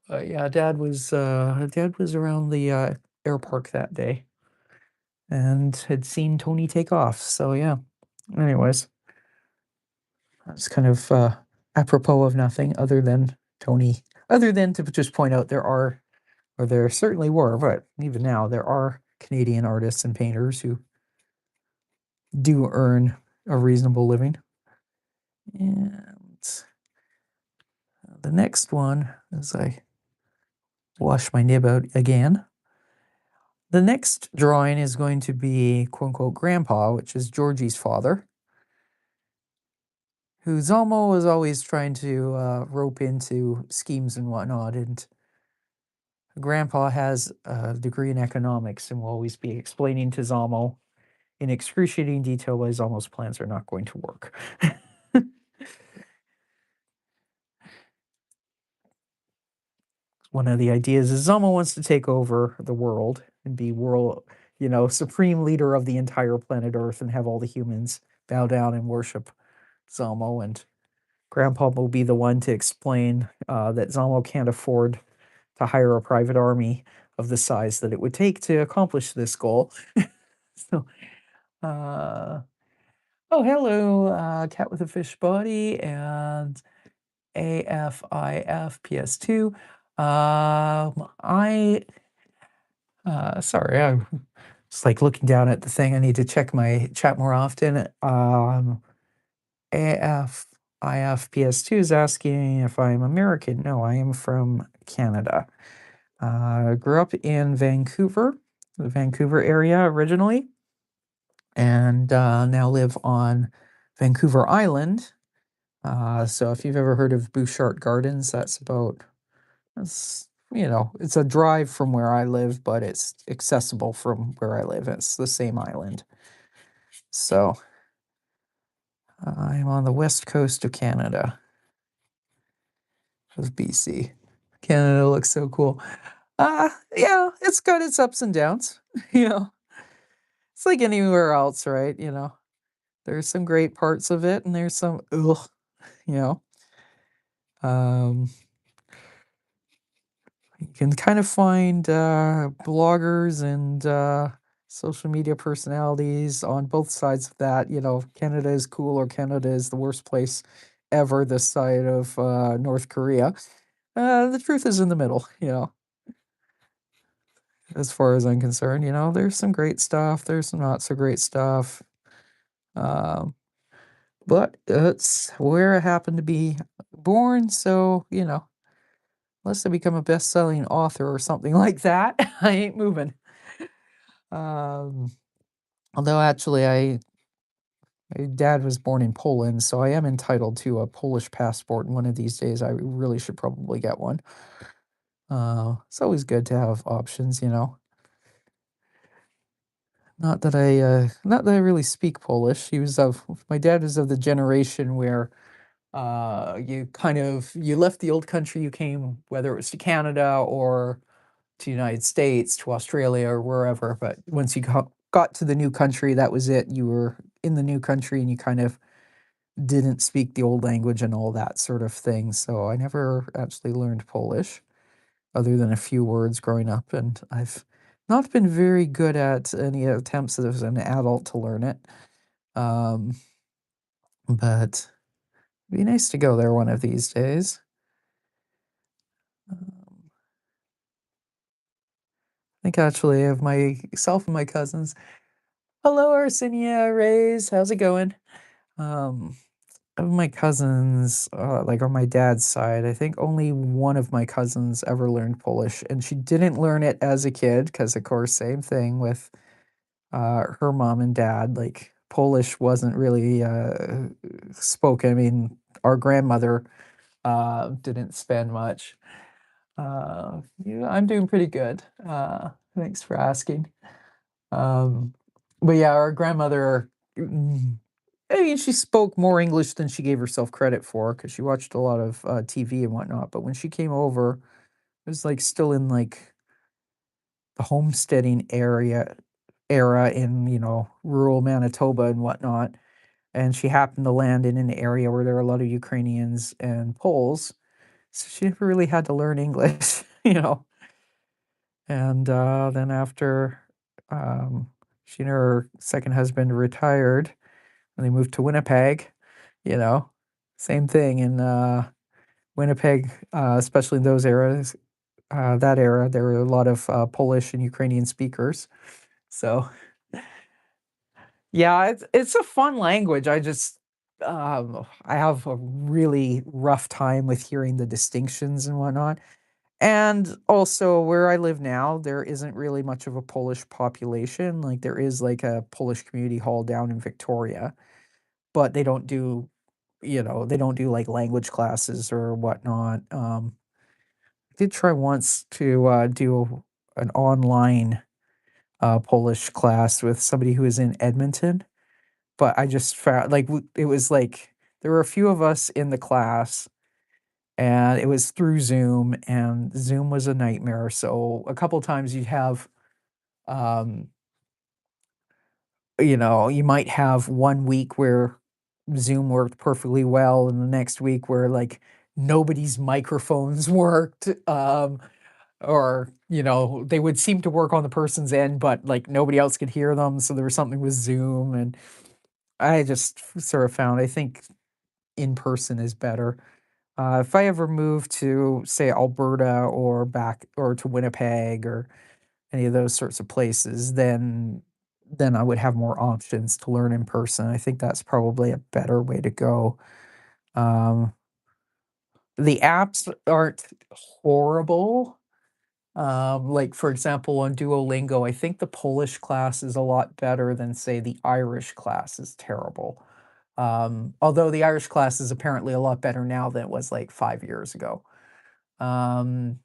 but yeah, dad was around the air park that day and had seen Tony take off. So yeah. Anyways, that's kind of apropos of nothing other than Tony, other than to just point out there are, or there certainly were, but even now there are Canadian artists and painters who do earn a reasonable living. And the next one, as I wash my nib out again, the next drawing is going to be quote unquote grandpa, which is Georgie's father, who Zamo was always trying to rope into schemes and whatnot. And grandpa has a degree in economics and will always be explaining to Zamo in excruciating detail why Zamo's plans are not going to work. One of the ideas is Zamo wants to take over the world and be supreme leader of the entire planet Earth and have all the humans bow down and worship Zamo. And Grandpa will be the one to explain that Zamo can't afford to hire a private army of the size that it would take to accomplish this goal. So, oh, hello, Cat with a Fish Body and AFIF PS2. Sorry, I'm just like looking down at the thing. I need to check my chat more often. AFIF PS2 is asking if I'm American. No, I am from Canada. Grew up in Vancouver, the Vancouver area originally, and now live on Vancouver Island. So if you've ever heard of Bouchard Gardens, it's a drive from where I live, but it's accessible from where I live. It's the same island. So I'm on the west coast of Canada, of BC. Canada looks so cool. Yeah, it's got its ups and downs. You know, it's like anywhere else, right? There's some great parts of it, and there's some ugh. You know, um, you can kind of find bloggers and social media personalities on both sides of that. Canada is cool or Canada is the worst place ever this side of North Korea. The truth is in the middle, as far as I'm concerned. There's some great stuff, there's some not so great stuff. But it's where I happen to be born, so, unless I become a best-selling author or something like that, I ain't moving. Um, Although actually my dad was born in Poland, so I am entitled to a Polish passport, and one of these days I really should probably get one. It's always good to have options. Not that I really speak Polish. My dad was of the generation where you left the old country you came, whether it was to Canada or to United States, to Australia or wherever. But once you got to the new country, that was it. You were in the new country and you kind of didn't speak the old language and all that sort of thing. So I never actually learned Polish other than a few words growing up. And I've not been very good at any attempts as an adult to learn it. But it'd be nice to go there one of these days. Um, I think actually of myself and my cousins. Hello, Arsenio Reyes. How's it going? Um, of my cousins, like on my dad's side, I think only one of my cousins ever learned Polish, and she didn't learn it as a kid because, of course, same thing with her mom and dad. Like Polish wasn't really spoken. I mean, our grandmother didn't spend much. Yeah, I'm doing pretty good. Thanks for asking. Um, but yeah, our grandmother, I mean, she spoke more English than she gave herself credit for because she watched a lot of TV and whatnot. But when she came over, it was like still in like the homesteading era in, rural Manitoba and whatnot. And she happened to land in an area where there were a lot of Ukrainians and Poles. So she never really had to learn English, And then after um, she and her second husband retired and they moved to Winnipeg, you know, same thing in Winnipeg, especially in those eras, that era, there were a lot of Polish and Ukrainian speakers. So yeah, it's a fun language. I have a really rough time with hearing the distinctions and whatnot. And also where I live now, there isn't really much of a Polish population. Like there is like a Polish community hall down in Victoria, but they don't do like language classes or whatnot. I did try once to do an online Polish class with somebody who is in Edmonton, but I just found like it was like there were a few of us in the class and it was through Zoom, and Zoom was a nightmare. So a couple times you'd have, um, you might have 1 week where Zoom worked perfectly well, and the next week where like nobody's microphones worked, or they would seem to work on the person's end, but like nobody else could hear them. So there was something with Zoom, and I just sort of found I think in person is better. If I ever move to, say, Alberta or back or to Winnipeg or any of those sorts of places, then I would have more options to learn in person. I think that's probably a better way to go. Um, the apps aren't horrible. Like for example, on Duolingo, I think the Polish class is a lot better than say the Irish class is terrible. Although the Irish class is apparently a lot better now than it was like 5 years ago. Um,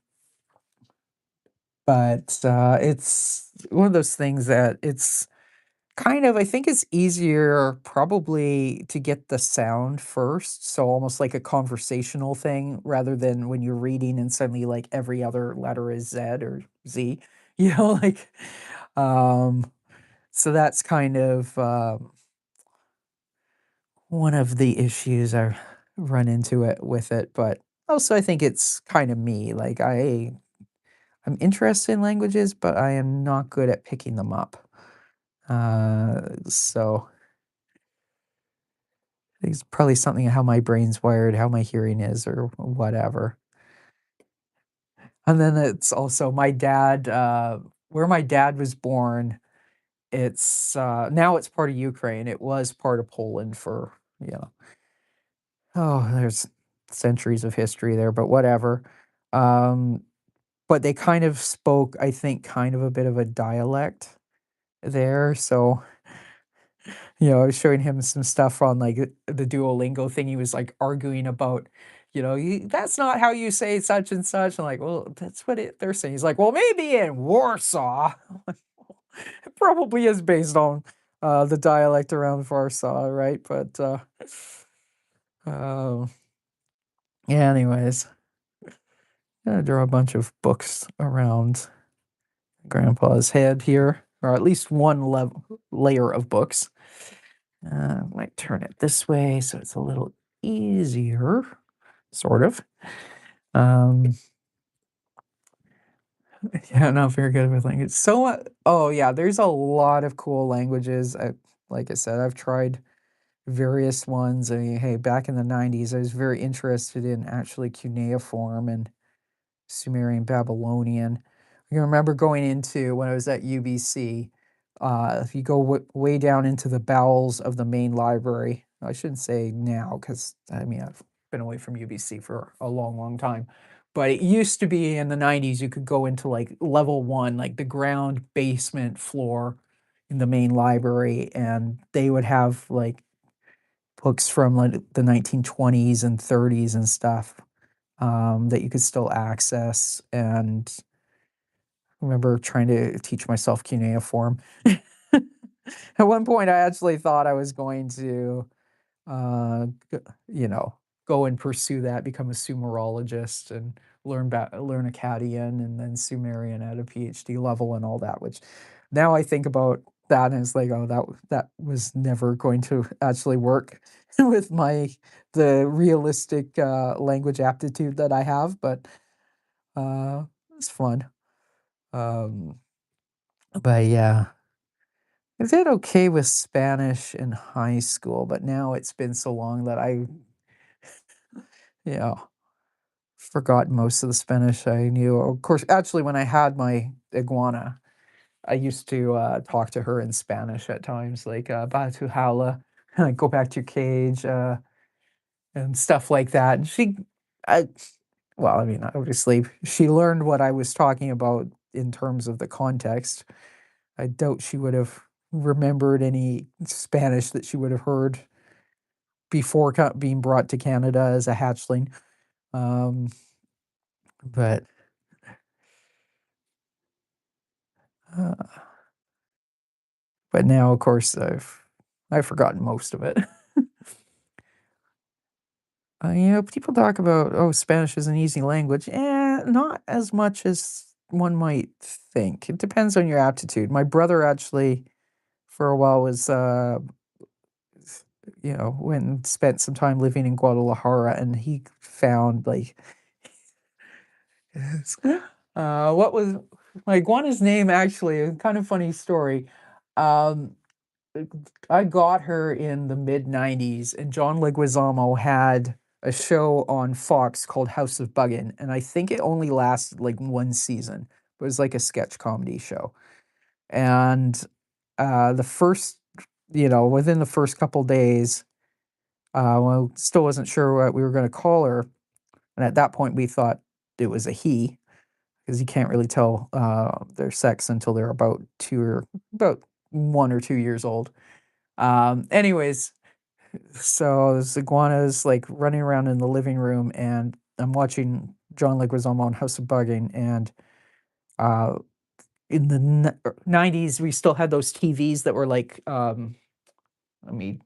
but it's one of those things that it's kind of I think it's easier probably to get the sound first, so almost like a conversational thing rather than when you're reading and suddenly like every other letter is Z or Z, like um so that's kind of one of the issues I run into it with it, but also I think it's kind of me. Like I'm interested in languages, but I am not good at picking them up. So it's probably something how my brain's wired, how my hearing is, or whatever. And then it's also my dad, where my dad was born. It's now it's part of Ukraine. It was part of Poland for there's centuries of history there, but whatever. Um, but they kind of spoke, I think, kind of a bit of a dialect there. So I was showing him some stuff on, like, the Duolingo thing. He was, like, arguing about, "You that's not how you say such and such." I'm like, "Well, that's what they're saying." He's like, "Well, maybe in Warsaw." I'm like, "Well, it probably is based on, the dialect around Warsaw, right?" But, um, yeah, anyways, gonna draw a bunch of books around grandpa's head here, or at least one layer of books. Might turn it this way so it's a little easier, sort of. Um, yeah, not very good with language. So, oh yeah, there's a lot of cool languages. Like I said, I've tried various ones. I mean, hey, back in the '90s, I was very interested in actually cuneiform and Sumerian Babylonian. I can remember going into when I was at UBC. If you go way down into the bowels of the main library, I shouldn't say now because I mean I've been away from UBC for a long, long time. But it used to be in the '90s, you could go into like level one, like the ground basement floor, in the main library, and they would have like books from like the 1920s and 30s and stuff that you could still access. And I remember trying to teach myself cuneiform. At one point, I actually thought I was going to, g you know, go and pursue that, become a Sumerologist and learn Akkadian and then Sumerian at a PhD level and all that, which now I think about that and it's like, "Oh, that was never going to actually work with the realistic, language aptitude that I have," but, it's fun. Um, but yeah. I did okay with Spanish in high school, but now it's been so long that you know, forgot most of the Spanish I knew. Of course, actually, when I had my iguana, I used to talk to her in Spanish at times, like "Va tu jaula," like "Go back to your cage," and stuff like that. And I, well, I mean, obviously, she learned what I was talking about in terms of the context. I doubt she would have remembered any Spanish that she would have heard before being brought to Canada as a hatchling. Um, but uh, but now, of course, I've forgotten most of it. People talk about, oh, Spanish is an easy language. Not as much as one might think. It depends on your aptitude. My brother actually, for a while, was went and spent some time living in Guadalajara, and he found like Yes. What was my iguana's name actually? A kind of funny story. Um, I got her in the mid '90s, and John Leguizamo had a show on Fox called House of Buggin', and I think it only lasted like one season. It was like a sketch comedy show, and the first, within the first couple days, well, still wasn't sure what we were going to call her, and at that point we thought it was a he because you can't really tell their sex until they're about 1 or 2 years old. Anyways, so this iguana's like running around in the living room, and I'm watching John Leguizamo on House of Bugging, and uh, in the 90s, we still had those TVs that were like, let me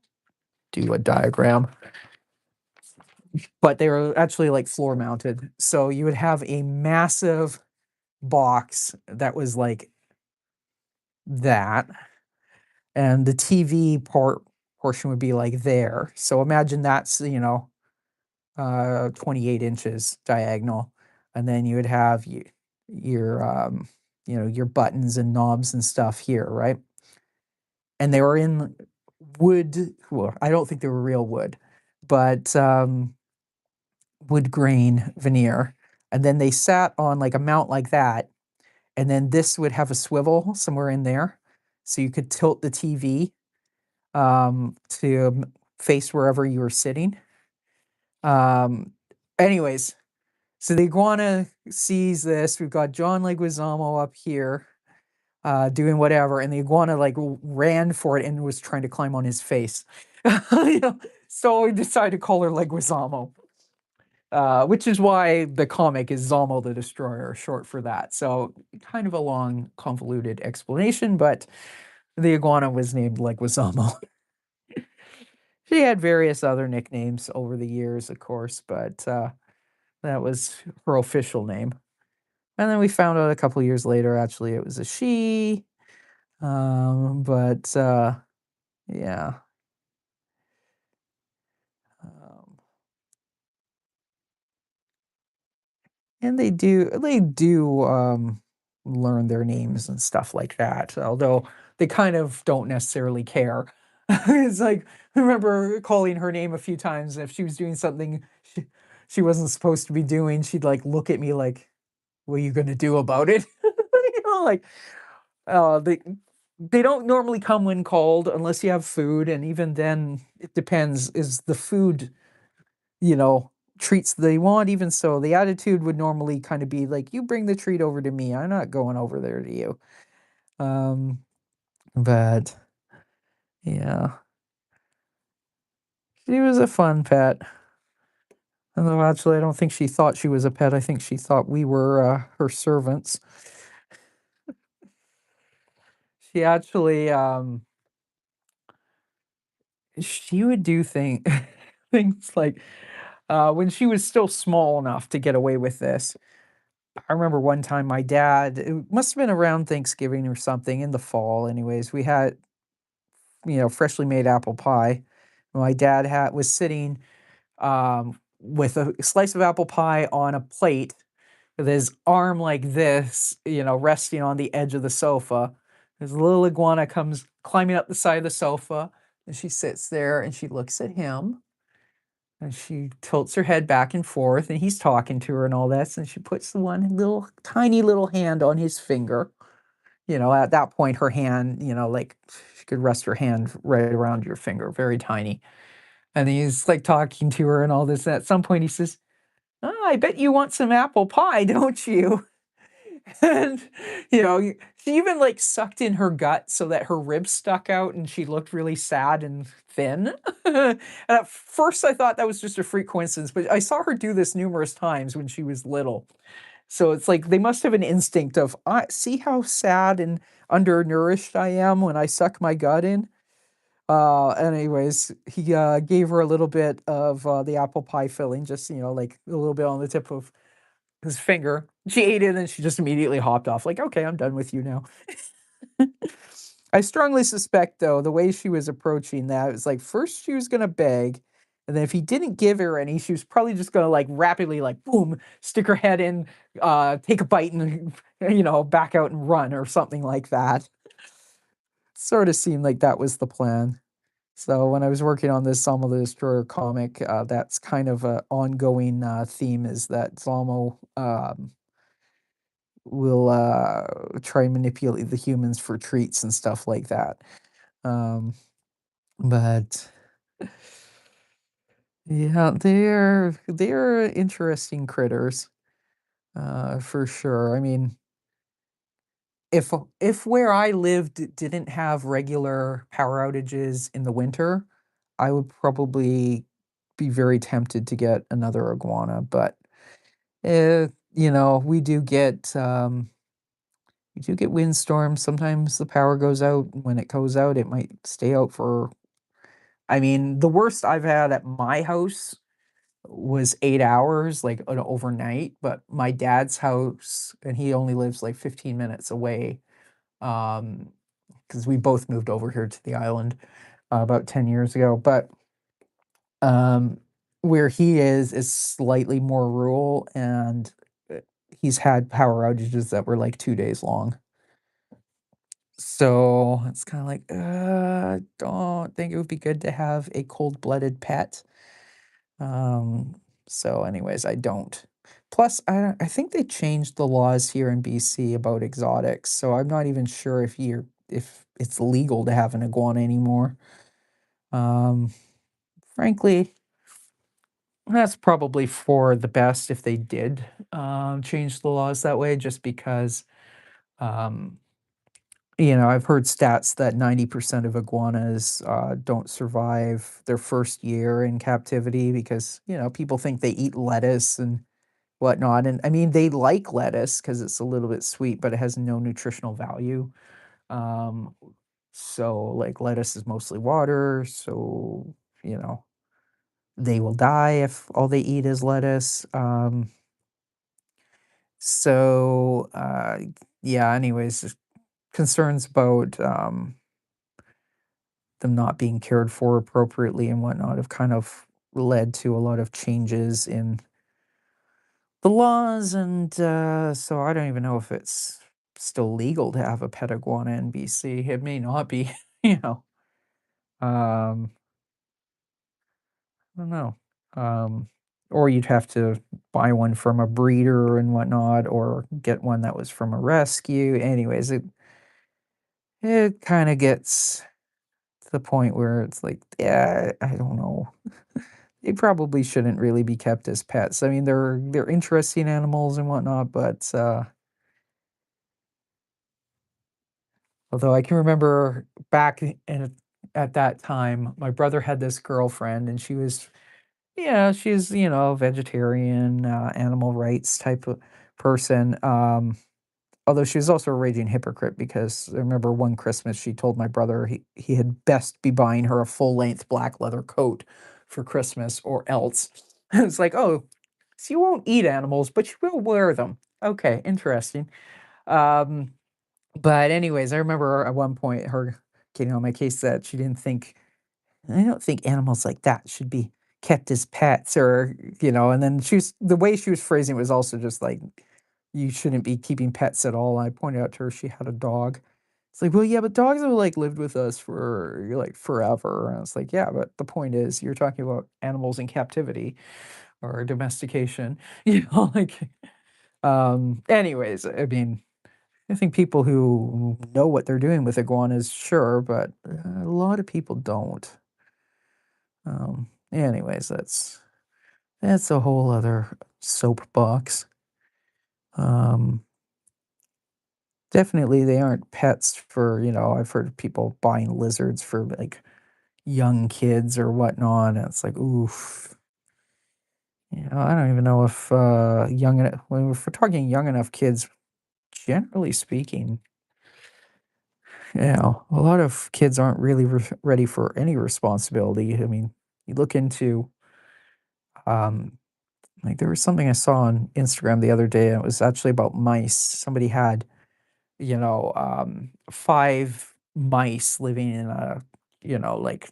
do a diagram, but they were actually like floor mounted. So you would have a massive box that was like that, and the TV portion would be like there. So imagine that's 28 inches diagonal, and then you would have your buttons and knobs and stuff here, right? And they were in wood. Well, I don't think they were real wood, but wood grain veneer. And then they sat on like a mount like that, and then this would have a swivel somewhere in there, so you could tilt the TV to face wherever you were sitting. Um, anyways, so the iguana sees this. We've got John Leguizamo up here doing whatever, and the iguana like ran for it and was trying to climb on his face. You know, so we decided to call her Leguizamo, which is why the comic is Zamo the Destroyer, short for that. So kind of a long, convoluted explanation, but the iguana was named Leguizamo. She had various other nicknames over the years, of course, but that was her official name. And then we found out a couple years later, actually, it was a she. But yeah. Um, and they do learn their names and stuff like that, although they kind of don't necessarily care. It's like I remember calling her name a few times. If she was doing something she wasn't supposed to be doing, she'd like look at me like, "What are you gonna do about it?" Like they don't normally come when called unless you have food, and even then, it depends. Is the food you know, treats they want. Even so, the attitude would normally kind of be like, "You bring the treat over to me. I'm not going over there to you." Um, But yeah, she was a fun pet. Although actually, I don't think she thought she was a pet. I think she thought we were her servants. She actually, she would do things like when she was still small enough to get away with this. I remember one time my dad, it must have been around Thanksgiving or something in the fall, anyways. We had, freshly made apple pie. My dad was sitting with a slice of apple pie on a plate with his arm like this, resting on the edge of the sofa. His little iguana comes climbing up the side of the sofa, and she sits there and she looks at him and she tilts her head back and forth, and he's talking to her and all this, and she puts the one little tiny little hand on his finger. At that point, her hand, like she could rest her hand right around your finger, very tiny. And he's like talking to her and all this. And at some point, he says, "Oh, I bet you want some apple pie, don't you?" And, she even like sucked in her gut so that her ribs stuck out and she looked really sad and thin. And at first, I thought that was just a freak coincidence, but I saw her do this numerous times when she was little. So it's like they must have an instinct of, see how sad and undernourished I am when I suck my gut in. Anyways, he gave her a little bit of the apple pie filling, just like a little bit on the tip of his finger. She ate it and she just immediately hopped off, like, okay, I'm done with you now. I strongly suspect, though, the way she was approaching that was like first she was gonna beg, and then if he didn't give her any, she was probably just gonna like rapidly, like, boom, stick her head in, take a bite, and back out and run or something like that. Sort of seemed like that was the plan. So when I was working on this Zamo the Destroyer comic, that's kind of a ongoing theme is that Zamo will try and manipulate the humans for treats and stuff like that. Um, but yeah, they're interesting critters, for sure. I mean, if where I lived didn't have regular power outages in the winter, I would probably be very tempted to get another iguana. But we do get windstorms. Sometimes the power goes out. When it goes out, it might stay out for. I mean, the worst I've had at my house was 8 hours, like overnight. But my dad's house, and he only lives like 15 minutes away. Because we both moved over here to the island about 10 years ago. But um, where he is slightly more rural, and he's had power outages that were like 2 days long. So it's kind of like, don't think it would be good to have a cold-blooded pet. Um, so, anyways, I don't. Plus, I think they changed the laws here in BC about exotics, so I'm not even sure if it's legal to have an iguana anymore. Um, Frankly, that's probably for the best if they did change the laws that way, just because um, I've heard stats that 90% of iguanas don't survive their first year in captivity because, people think they eat lettuce and whatnot. And I mean, they like lettuce because it's a little bit sweet, but it has no nutritional value. Um, so, like, lettuce is mostly water. So, you know, they will die if all they eat is lettuce. So, yeah, anyways, just concerns about them not being cared for appropriately and whatnot have kind of led to a lot of changes in the laws. And so I don't even know if it's still legal to have a pet iguana in BC. It may not be, you know. Um, I don't know. Um, or you'd have to buy one from a breeder and whatnot, or get one that was from a rescue. Anyways, it kind of gets to the point where it's like, yeah, I don't know. They probably shouldn't really be kept as pets. I mean, they're interesting animals and whatnot, but Although I can remember back at that time, my brother had this girlfriend, and she was, yeah, she's, vegetarian, animal rights type of person. Although she was also a raging hypocrite because I remember one Christmas she told my brother he had best be buying her a full length black leather coat for Christmas or else. It's like, oh, so you won't eat animals, but you will wear them. Okay, interesting. Um, but anyways, I remember at one point her getting on my case that she didn't think I don't think animals like that should be kept as pets or, and then the way she was phrasing it was also just like, you shouldn't be keeping pets at all. I pointed out to her she had a dog. It's like, well, yeah, but dogs have like lived with us for like forever. And it's like, yeah, but the point is you're talking about animals in captivity or domestication, like, anyways, I mean, I think people who know what they're doing with iguanas, sure, but a lot of people don't. Anyways, that's a whole other soapbox. Um, Definitely they aren't pets for, I've heard of people buying lizards for like young kids or whatnot. And it's like, oof. I don't even know if when we're talking young enough kids, generally speaking, a lot of kids aren't really ready for any responsibility. I mean, you look into um like, there was something I saw on Instagram the other day, and it was actually about mice. Somebody had, 5 mice living in like,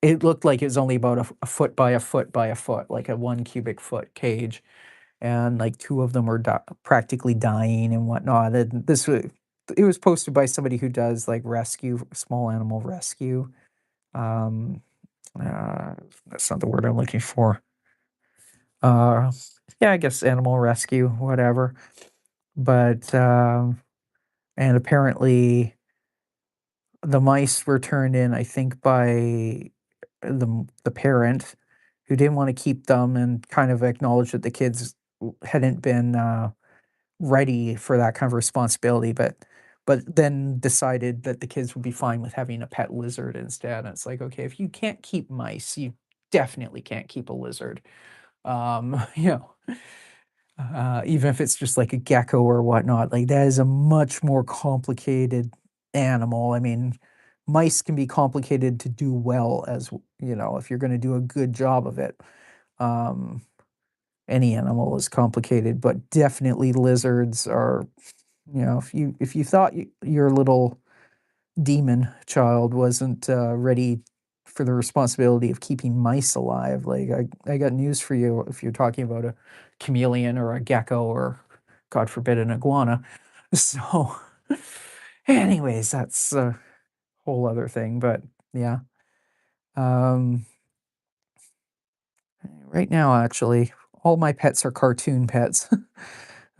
it looked like it was only about a foot by a foot by a foot, like a 1 cubic foot cage, and, like, 2 of them were practically dying and whatnot, and it was posted by somebody who does, like, small animal rescue. Um, uh, that's not the word I'm looking for. Uh, yeah, I guess animal rescue, whatever. But, and apparently the mice were turned in, I think, by the parent who didn't want to keep them and kind of acknowledged that the kids hadn't been ready for that kind of responsibility, but then decided that the kids would be fine with having a pet lizard instead. And it's like, okay, if you can't keep mice, you definitely can't keep a lizard. You know, even if it's just like a gecko or whatnot, like that is a much more complicated animal. I mean, mice can be complicated to do well if you're going to do a good job of it. Um, any animal is complicated, but definitely lizards are, if you thought your little demon child wasn't ready for the responsibility of keeping mice alive. Like, I got news for you if you're talking about a chameleon or a gecko or, God forbid, an iguana. So, anyways, that's a whole other thing. But yeah, um, right now, actually, all my pets are cartoon pets.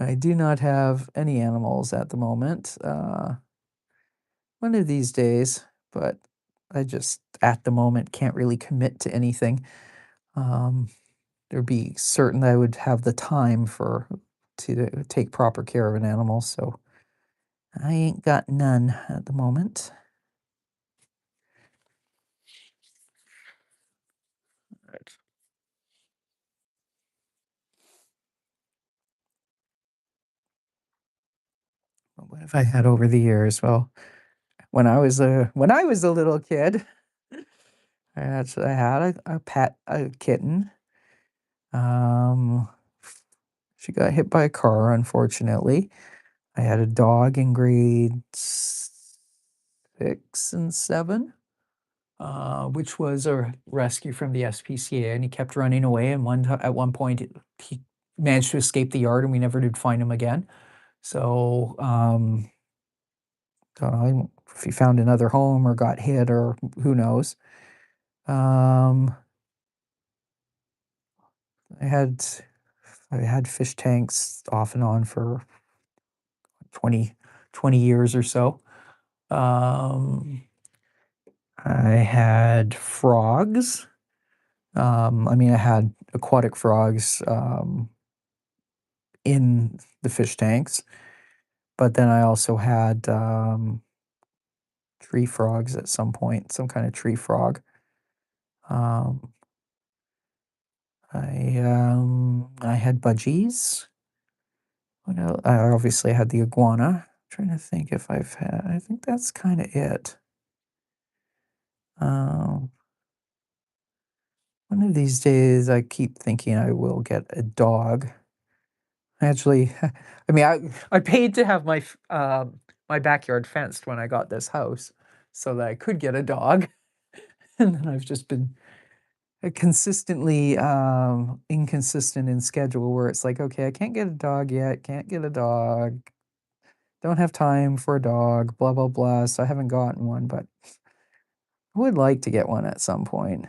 I do not have any animals at the moment. One of these days, but I just at the moment can't really commit to anything. Um, there'd be certain that I would have the time to take proper care of an animal, so I ain't got none at the moment. Right. What have I had over the years? Well, when I was a little kid, I had a pet, a kitten. Um, she got hit by a car, unfortunately. I had a dog in grade 6 and 7, which was a rescue from the SPCA, and he kept running away, and at one point, he managed to escape the yard, and we never did find him again. So, don't know if he found another home or got hit or who knows. Um, I had I had fish tanks off and on for 20 20 years or so. Um, I had frogs. I mean, I had aquatic frogs, in the fish tanks. But then I also had tree frogs at some point, some kind of tree frog. Um, I had budgies. What else? I obviously had the iguana. Trying to think if I've had. I think that's kind of it. Um, one of these days, I keep thinking I will get a dog. Actually, I mean, I paid to have my backyard fenced when I got this house, so that I could get a dog, and then I've just been consistently inconsistent in schedule where it's like, okay, I can't get a dog yet, can't get a dog, don't have time for a dog, blah blah blah. So I haven't gotten one, but I would like to get one at some point.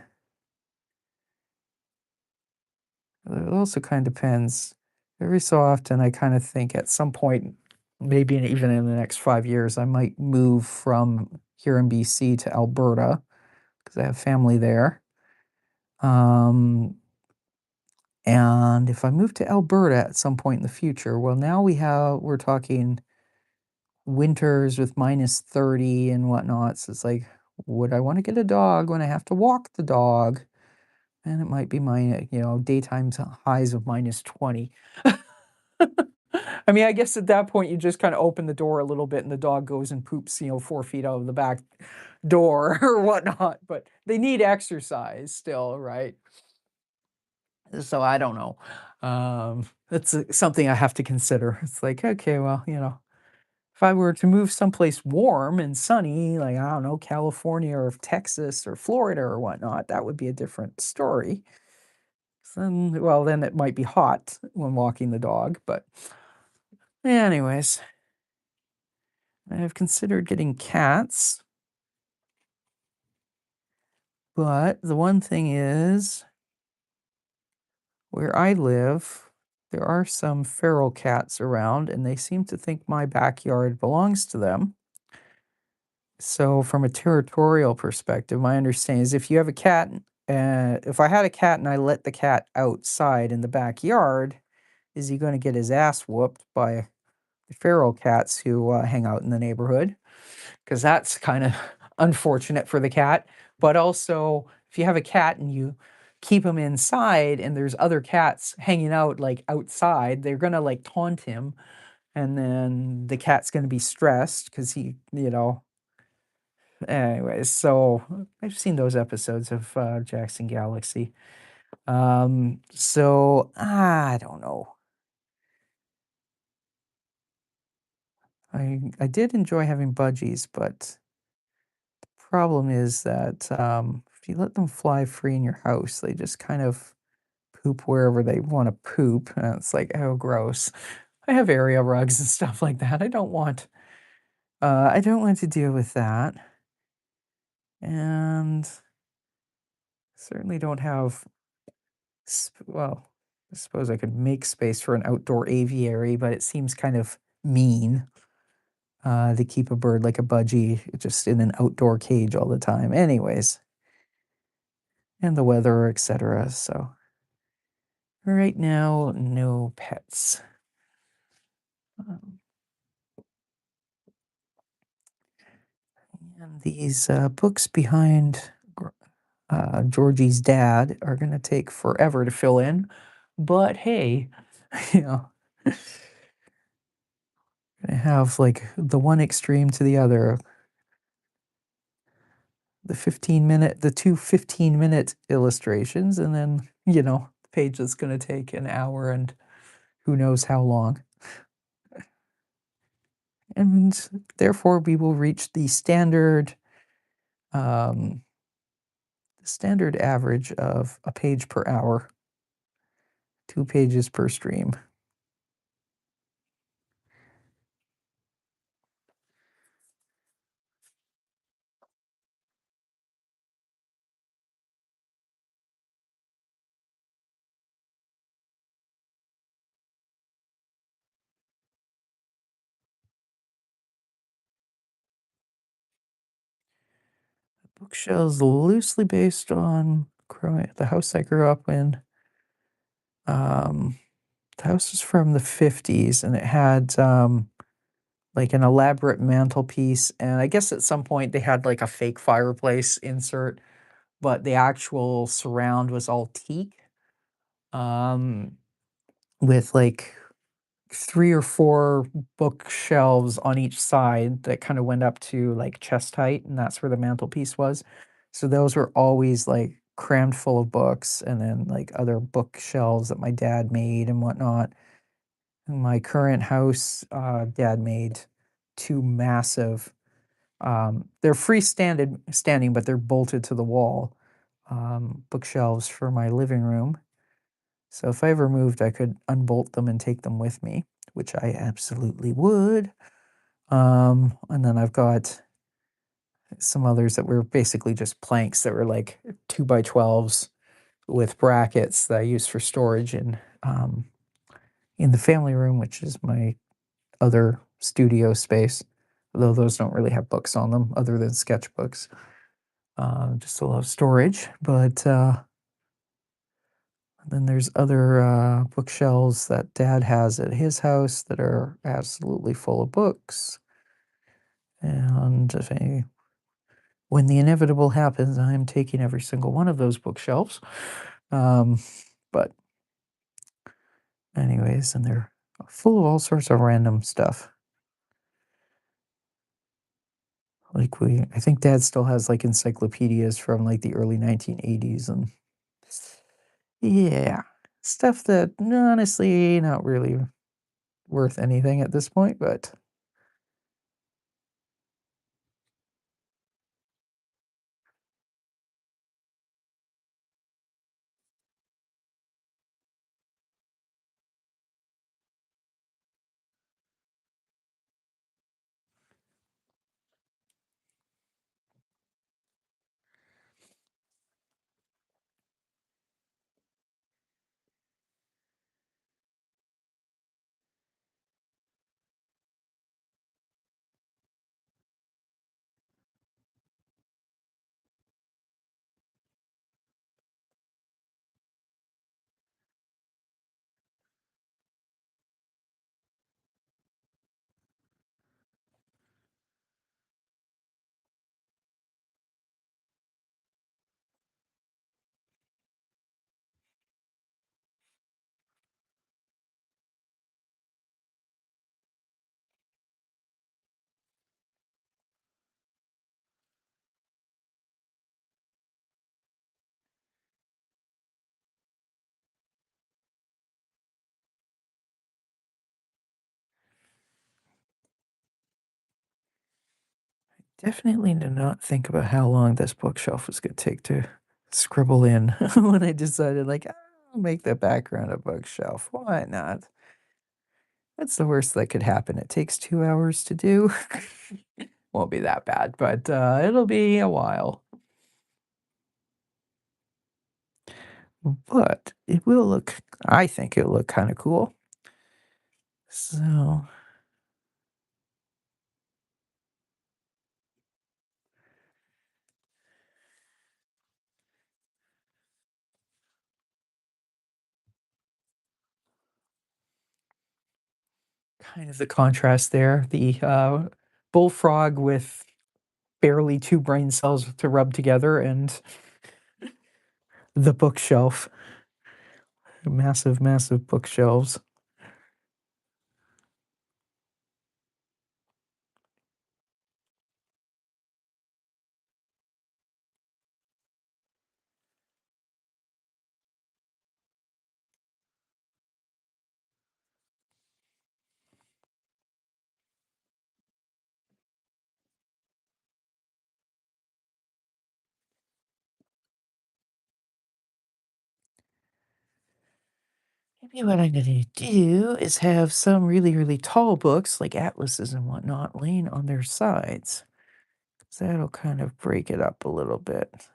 It also kind of depends. Every so often, I kind of think at some point, maybe even in the next 5 years, I might move from here in BC to Alberta because I have family there. Um, and if I move to Alberta at some point in the future, well, now we're talking winters with -30 and whatnot. So it's like, would I want to get a dog when I have to walk the dog? And it might be daytime highs of -20. I mean, I guess at that point, you just kinda open the door a little bit and the dog goes and poops, 4 feet out of the back door or whatnot, but they need exercise still, right? So I don't know. That's, something I have to consider. It's like, okay, well, if I were to move someplace warm and sunny, like, I don't know, California or Texas or Florida or whatnot, that would be a different story. Then well, then it might be hot when walking the dog, but anyways, I have considered getting cats, but the one thing is, where I live, there are some feral cats around, and they seem to think my backyard belongs to them. So, from a territorial perspective, my understanding is if you have a cat, if I had a cat and I let the cat outside in the backyard, is he going to get his ass whooped by the feral cats who hang out in the neighborhood? Because that's kind of unfortunate for the cat. But also, if you have a cat and you keep him inside and there's other cats hanging out like outside, they're gonna like taunt him, and then the cat's gonna be stressed because Anyways, so I've seen those episodes of Jackson Galaxy. So I don't know. I did enjoy having budgies, but problem is that, if you let them fly free in your house, they just kind of poop wherever they wanna poop, and it's like, "Oh, gross." I have area rugs and stuff like that. I don't want to deal with that, and certainly don't have well, I suppose I could make space for an outdoor aviary, but it seems kind of mean, to keep a bird like a budgie just in an outdoor cage all the time. Anyways, and the weather, etcetera, so right now, no pets. Um, and these books behind Georgie's dad are going to take forever to fill in. But hey, you know, gonna have like the one extreme to the other. The two 15-minute illustrations, and then, the page that's going to take an hour and who knows how long. And therefore, we will reach um, the standard average of a page per hour, 2 pages per stream. Bookshelves loosely based on the house I grew up in. Um, the house was from the 50s and it had like an elaborate mantelpiece, and I guess at some point they had like a fake fireplace insert, but the actual surround was all teak, um, with like 3 or 4 bookshelves on each side that kinda went up to, like, chest height, and that's where the mantelpiece was. So those were always, like, crammed full of books and then, like, other bookshelves that my dad made and whatnot. In my current house, dad made 2 massive, they're standing, but they're bolted to the wall, bookshelves for my living room. So if I ever moved, I could unbolt them and take them with me, which I absolutely would. And then I've got some others that were basically just planks that were like 2 by 12s with brackets that I use for storage in the family room, which is my other studio space. Although those don't really have books on them other than sketchbooks. Just a lot of storage. But then there's other bookshelves that dad has at his house that are absolutely full of books. And when the inevitable happens, I'm taking every single one of those bookshelves. Um, but, anyways, and they're full of all sorts of random stuff. I think dad still has like encyclopedias from like the early 1980s and yeah, stuff that honestly not really worth anything at this point, but definitely did not think about how long this bookshelf was going to take to scribble in when I decided, like, I'll make the background a bookshelf. Why not? That's the worst that could happen. It takes 2 hours to do. Won't be that bad, but it'll be a while. But it will look, I think it'll look kind of cool. So, kind of the contrast there. The bullfrog with barely 2 brain cells to rub together, and the bookshelf. Massive, massive bookshelves. Maybe what I'm gonna do is have some really, really tall books, like atlases and whatnot, laying on their sides. 'Cause that'll kind of break it up a little bit.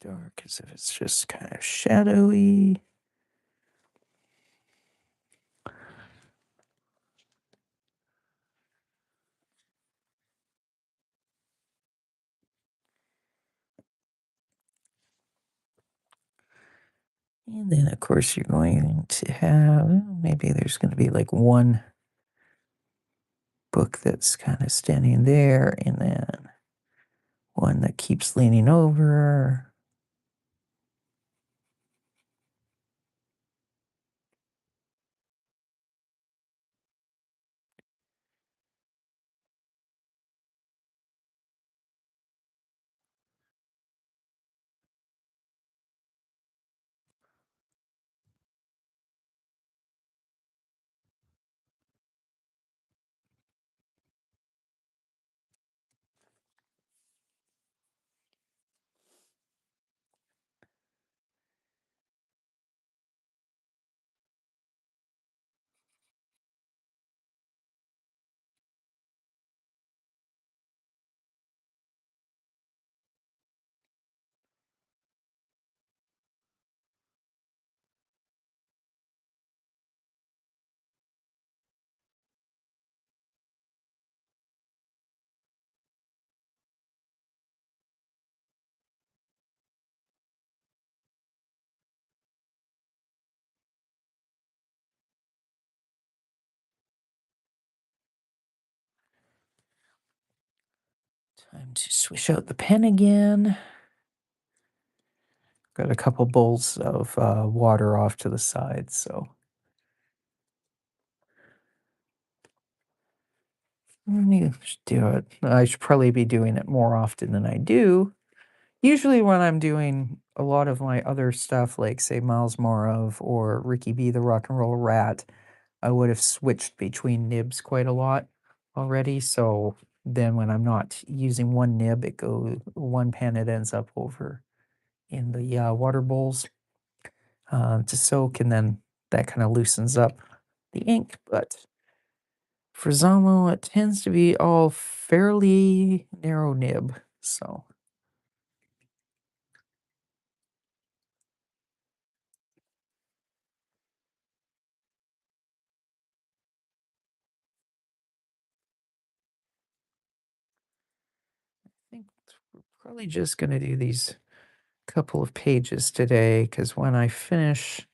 dark as if it's just kind of shadowy. And then, of course, you're going to have, maybe there's going to be like one book that's kind of standing there, and then one that keeps leaning over. Time to swish out the pen again. Got a couple bowls of water off to the side, so let me just do it. I should probably be doing it more often than I do. Usually, when I'm doing a lot of my other stuff, like say Miles Morov or Ricky B. the Rock and Roll Rat, I would have switched between nibs quite a lot already. So then, when I'm not using one nib, it goes one pen. It ends up over in the water bowls to soak, and then that kind of loosens up the ink. But for Zamo, it tends to be all fairly narrow nib. So I think we're probably just going to do these couple of pages today, because when I finish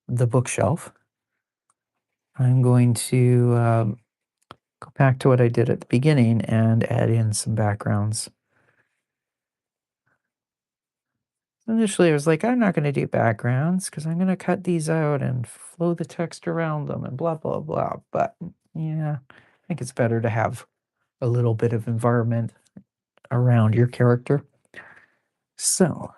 the bookshelf, I'm going to go back to what I did at the beginning and add in some backgrounds. Initially, I was like, I'm not going to do backgrounds because I'm going to cut these out and flow the text around them and blah, blah, blah. But yeah, I think it's better to have a little bit of environment around your character. So,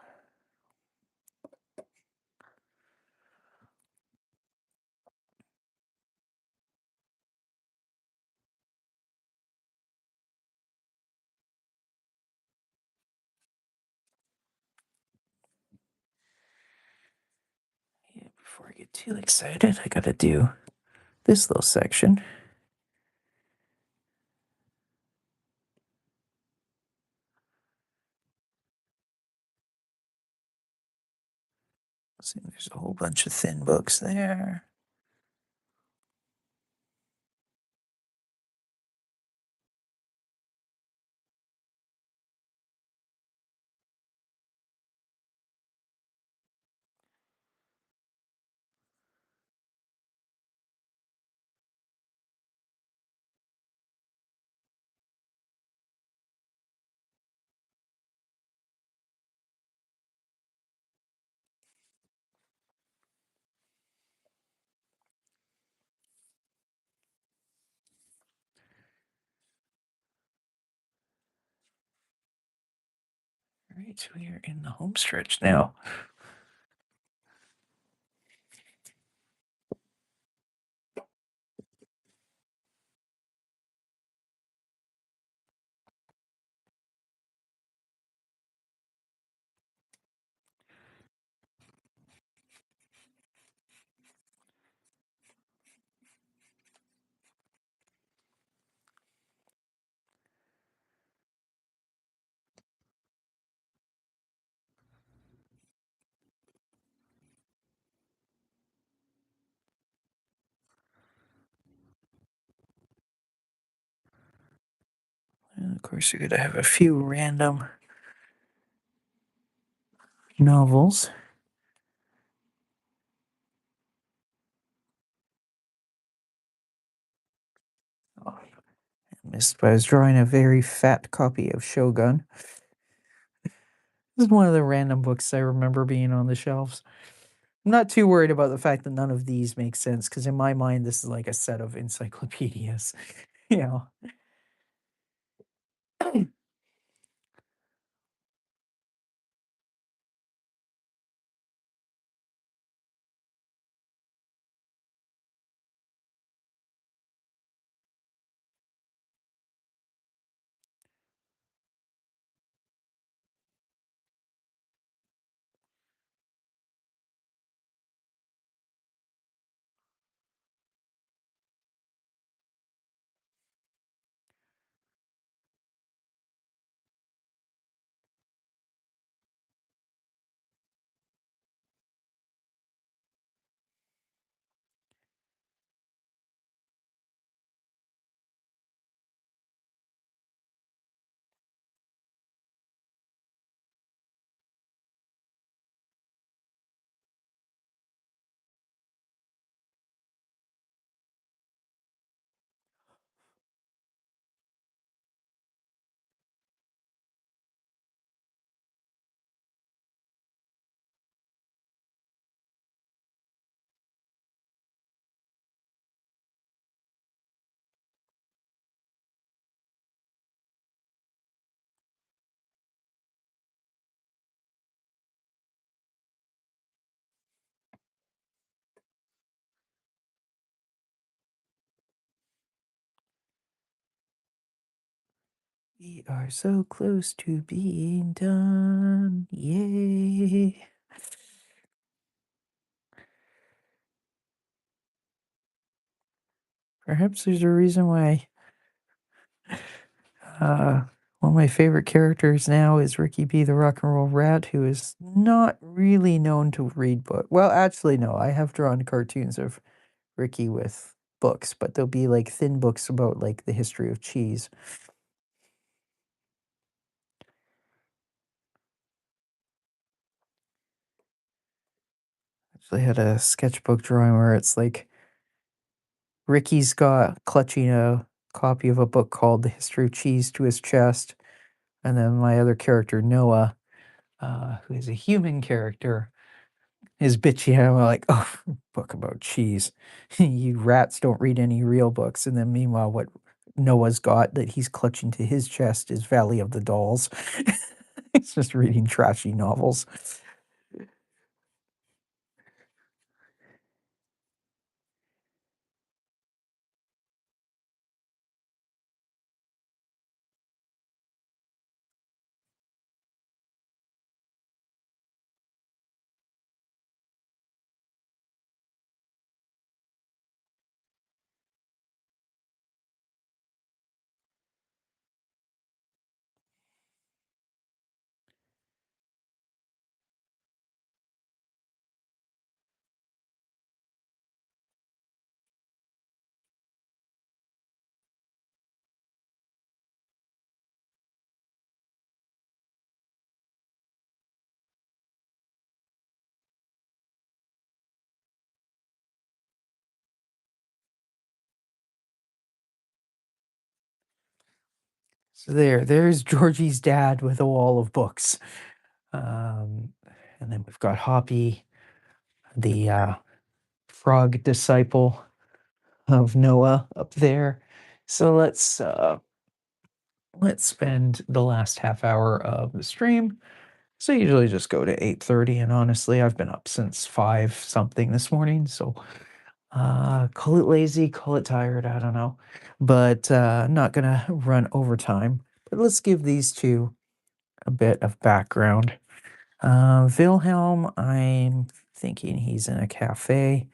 yeah, before I get too excited, I got to do this little section. See, there's a whole bunch of thin books there. All right, we are in the home stretch now. course, you're gonna have a few random novels. Oh, I missed, but I was drawing a very fat copy of Shogun. This is one of the random books I remember being on the shelves. I'm not too worried about the fact that none of these make sense, because in my mind, this is like a set of encyclopedias, you know. We are so close to being done. Yay. Perhaps there's a reason why uh, one of my favorite characters now is Ricky B. the Rock and Roll Rat, who is not really known to read book. Well, actually, no, I have drawn cartoons of Ricky with books, but they'll be like thin books about like the history of cheese. Actually had a sketchbook drawing where it's like Ricky's got clutching a copy of a book called The History of Cheese to his chest, and then my other character, Noah, who is a human character, is bitchy. And I'm like, oh, book about cheese. You rats don't read any real books. And then meanwhile, what Noah's got that he's clutching to his chest is Valley of the Dolls. He's just reading trashy novels. So there's Georgie's dad with a wall of books. Um, and then we've got Hoppy, the frog disciple of Noah up there. So let's spend the last half hour of the stream. So I usually just go to 8:30, and honestly, I've been up since 5 something this morning, so call it lazy, call it tired, I don't know. But not gonna run overtime. But let's give these two a bit of background. Wilhelm, I'm thinking he's in a cafe.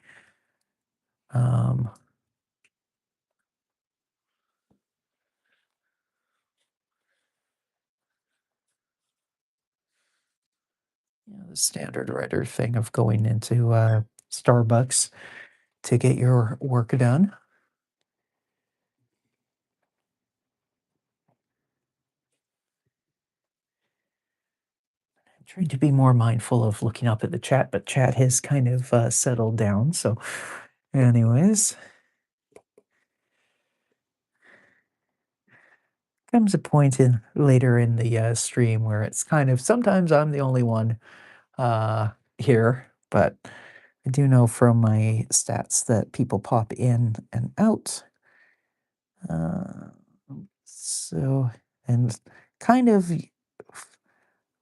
Um, the standard writer thing of going into Starbucks to get your work done. Trying to be more mindful of looking up at the chat, but chat has kind of settled down. So, anyways, comes a point in later in the stream where it's kind of sometimes I'm the only one uh, here, but I do know from my stats that people pop in and out. Uh, so, and kind of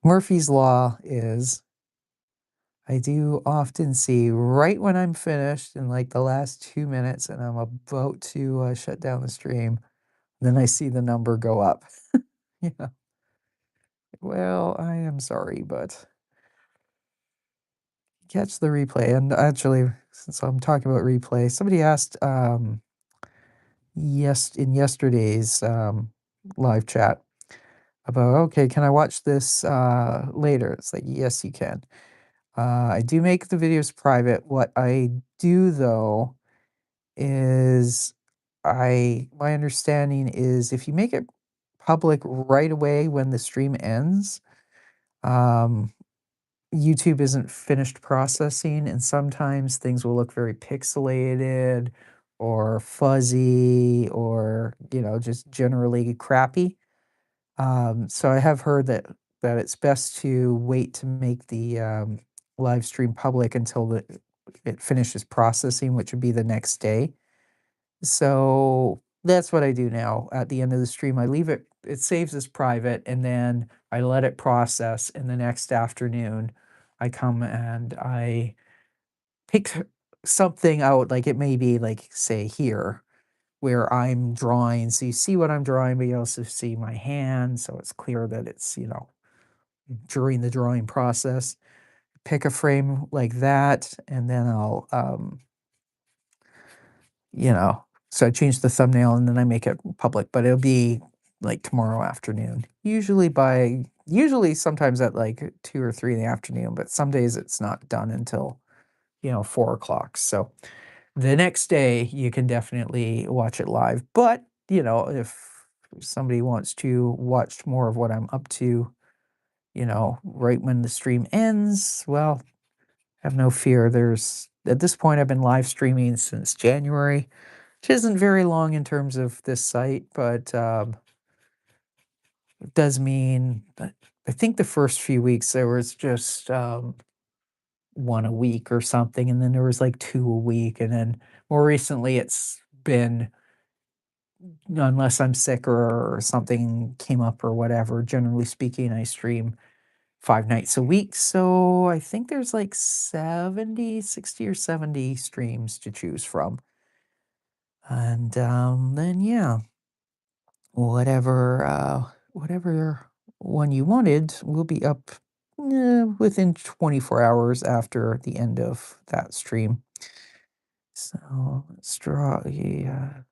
Murphy's Law is I do often see right when I'm finished in like the last 2 minutes and I'm about to shut down the stream, then I see the number go up. Yeah. Well, I am sorry, but catch the replay. And actually, since I'm talking about replay, somebody asked in yesterday's live chat about, okay, can I watch this later? It's like, yes, you can. I do make the videos private. What I do though is my understanding is if you make it public right away when the stream ends, um, YouTube isn't finished processing, and sometimes things will look very pixelated or fuzzy or, just generally crappy. So I have heard that it's best to wait to make the live stream public until it finishes processing, which would be the next day. So that's what I do now. At the end of the stream, I leave it saves as private, and then I let it process. And the next afternoon, I come and I pick something out. Like it may be like, say, here, where I'm drawing. So you see what I'm drawing, but you also see my hand. So it's clear that it's, during the drawing process. Pick a frame like that, and then I'll, so I change the thumbnail and then I make it public, but it'll be like tomorrow afternoon. Usually sometimes at like 2 or 3 in the afternoon, but some days it's not done until, 4 o'clock. So the next day you can definitely watch it live. But, if somebody wants to watch more of what I'm up to, right when the stream ends, well, have no fear. At this point, I've been live streaming since January, which isn't very long in terms of this site, but it does mean that I think the first few weeks there was just one a week or something, and then there was like two a week, and then more recently it's been, unless I'm sick or something came up or whatever, generally speaking, I stream 5 nights a week. So I think there's like 60 or 70 streams to choose from. And then, yeah, whatever one you wanted will be up within 24 hours after the end of that stream. So let's draw a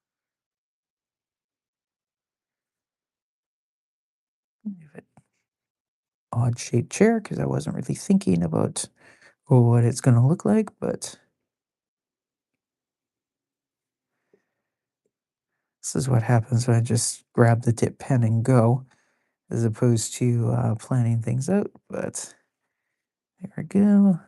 odd shaped chair because I wasn't really thinking about what it's going to look like, but this is what happens when I just grab the tip pen and go, as opposed to planning things out. But there we go.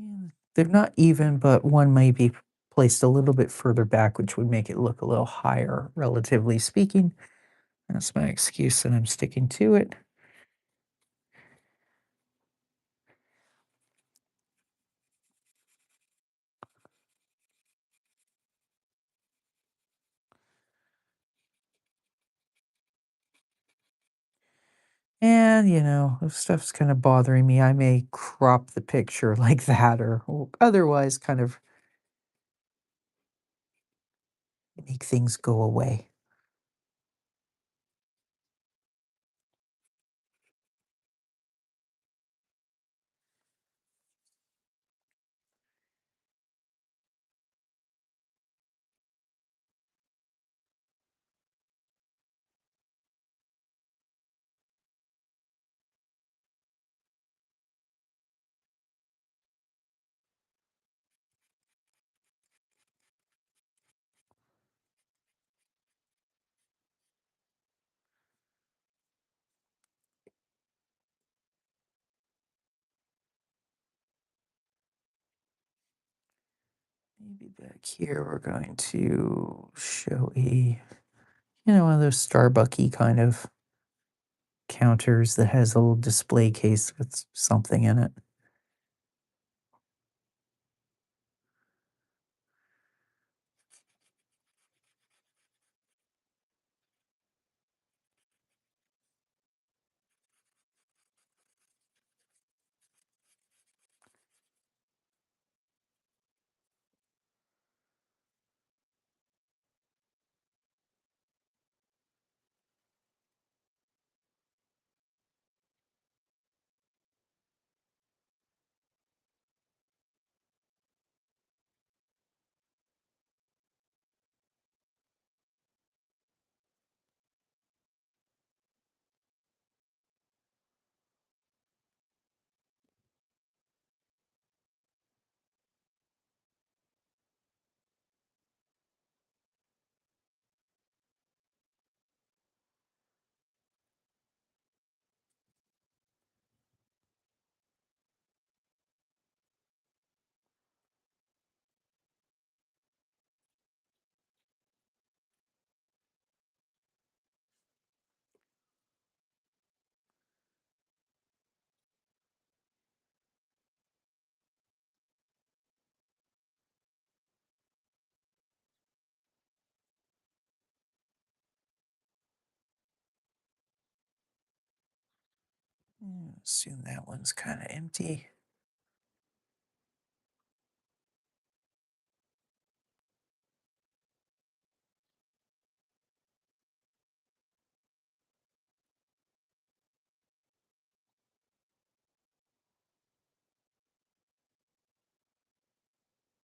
And they're not even, but one may be placed a little bit further back, which would make it look a little higher, relatively speaking. That's my excuse, and I'm sticking to it. And, if stuff's kind of bothering me, I may crop the picture like that or otherwise kind of, make things go away. Maybe back here we're going to show one of those Starbucky kind of counters that has a little display case with something in it. Assume that one's kind of empty.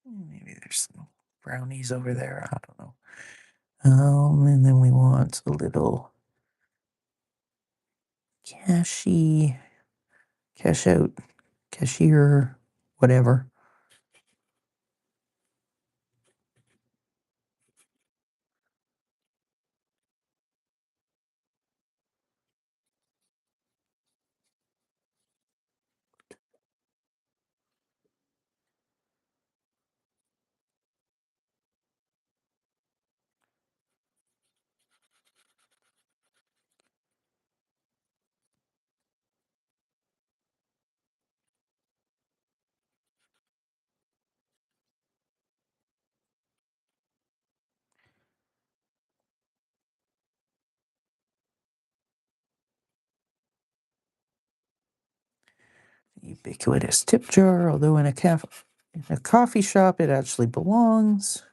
Maybe there's some brownies over there. I don't know. And then we want a little cashy, cash out, cashier, whatever. Ubiquitous tip jar, although in a coffee shop it actually belongs.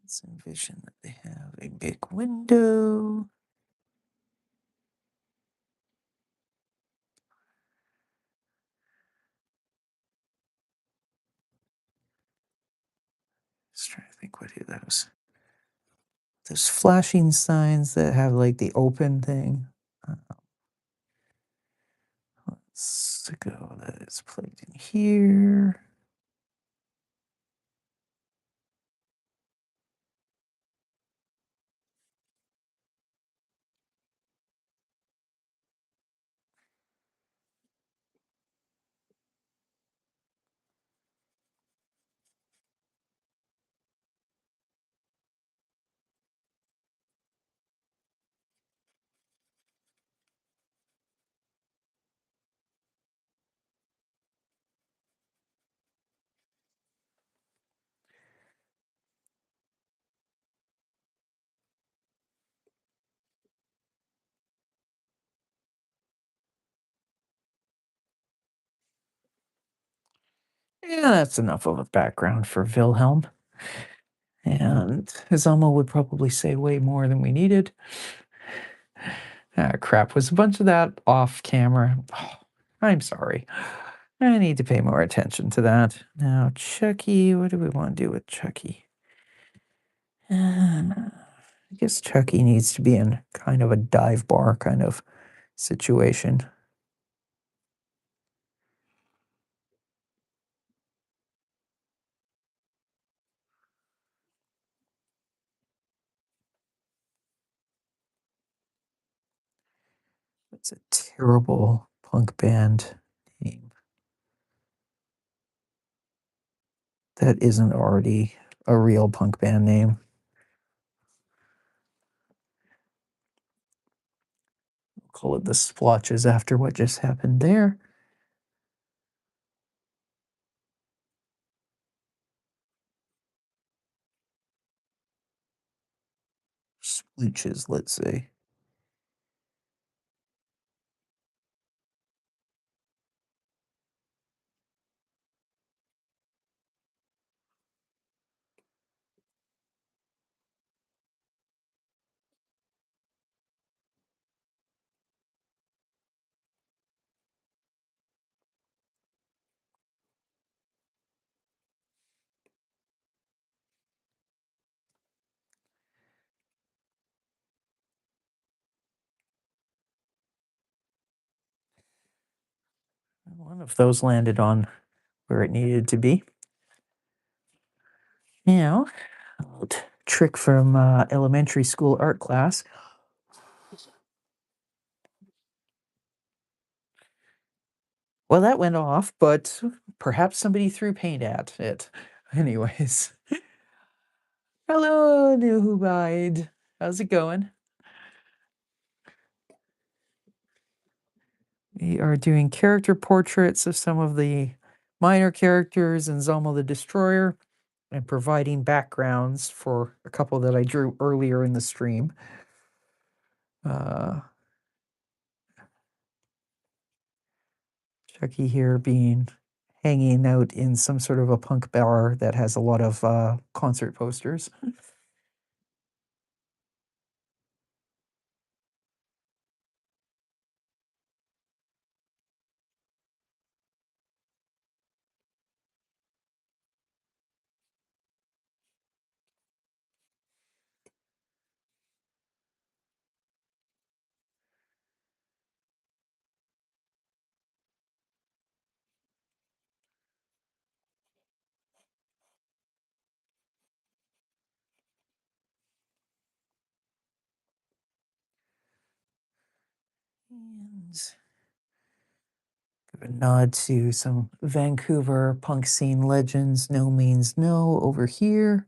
Let's envision that they have a big window. Just trying to think what are those. Those flashing signs that have like the open thing. Let's go. That is plugged in here. Yeah, that's enough of a background for Wilhelm. And Zamo would probably say way more than we needed. Ah, crap. Was a bunch of that off camera? Oh, I'm sorry. I need to pay more attention to that. Now, Chuckie, what do we want to do with Chuckie? I guess Chuckie needs to be in kind of a dive bar kind of situation. It's a terrible punk band name that isn't already a real punk band name. Call it the splotches after what just happened there. Splooches, let's say. One of those landed on where it needed to be. Now, old trick from elementary school art class. Well, that went off, but perhaps somebody threw paint at it. Anyways, hello, new Hubide. How's it going? We are doing character portraits of some of the minor characters in Zamo the Destroyer and providing backgrounds for a couple that I drew earlier in the stream. Uh, Chuckie here being hanging out in some sort of a punk bar that has a lot of concert posters. And give a nod to some Vancouver punk scene legends. No means no over here.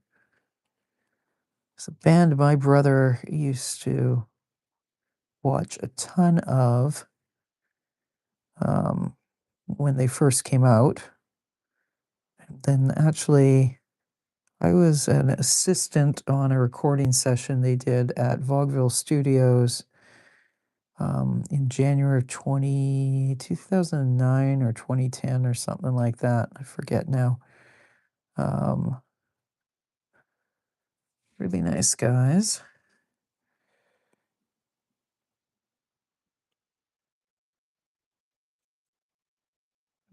It's a band my brother used to watch a ton of when they first came out. And then actually, I was an assistant on a recording session they did at Vaudeville Studios in January of 2009 or 2010 or something like that. I forget now. Really nice guys.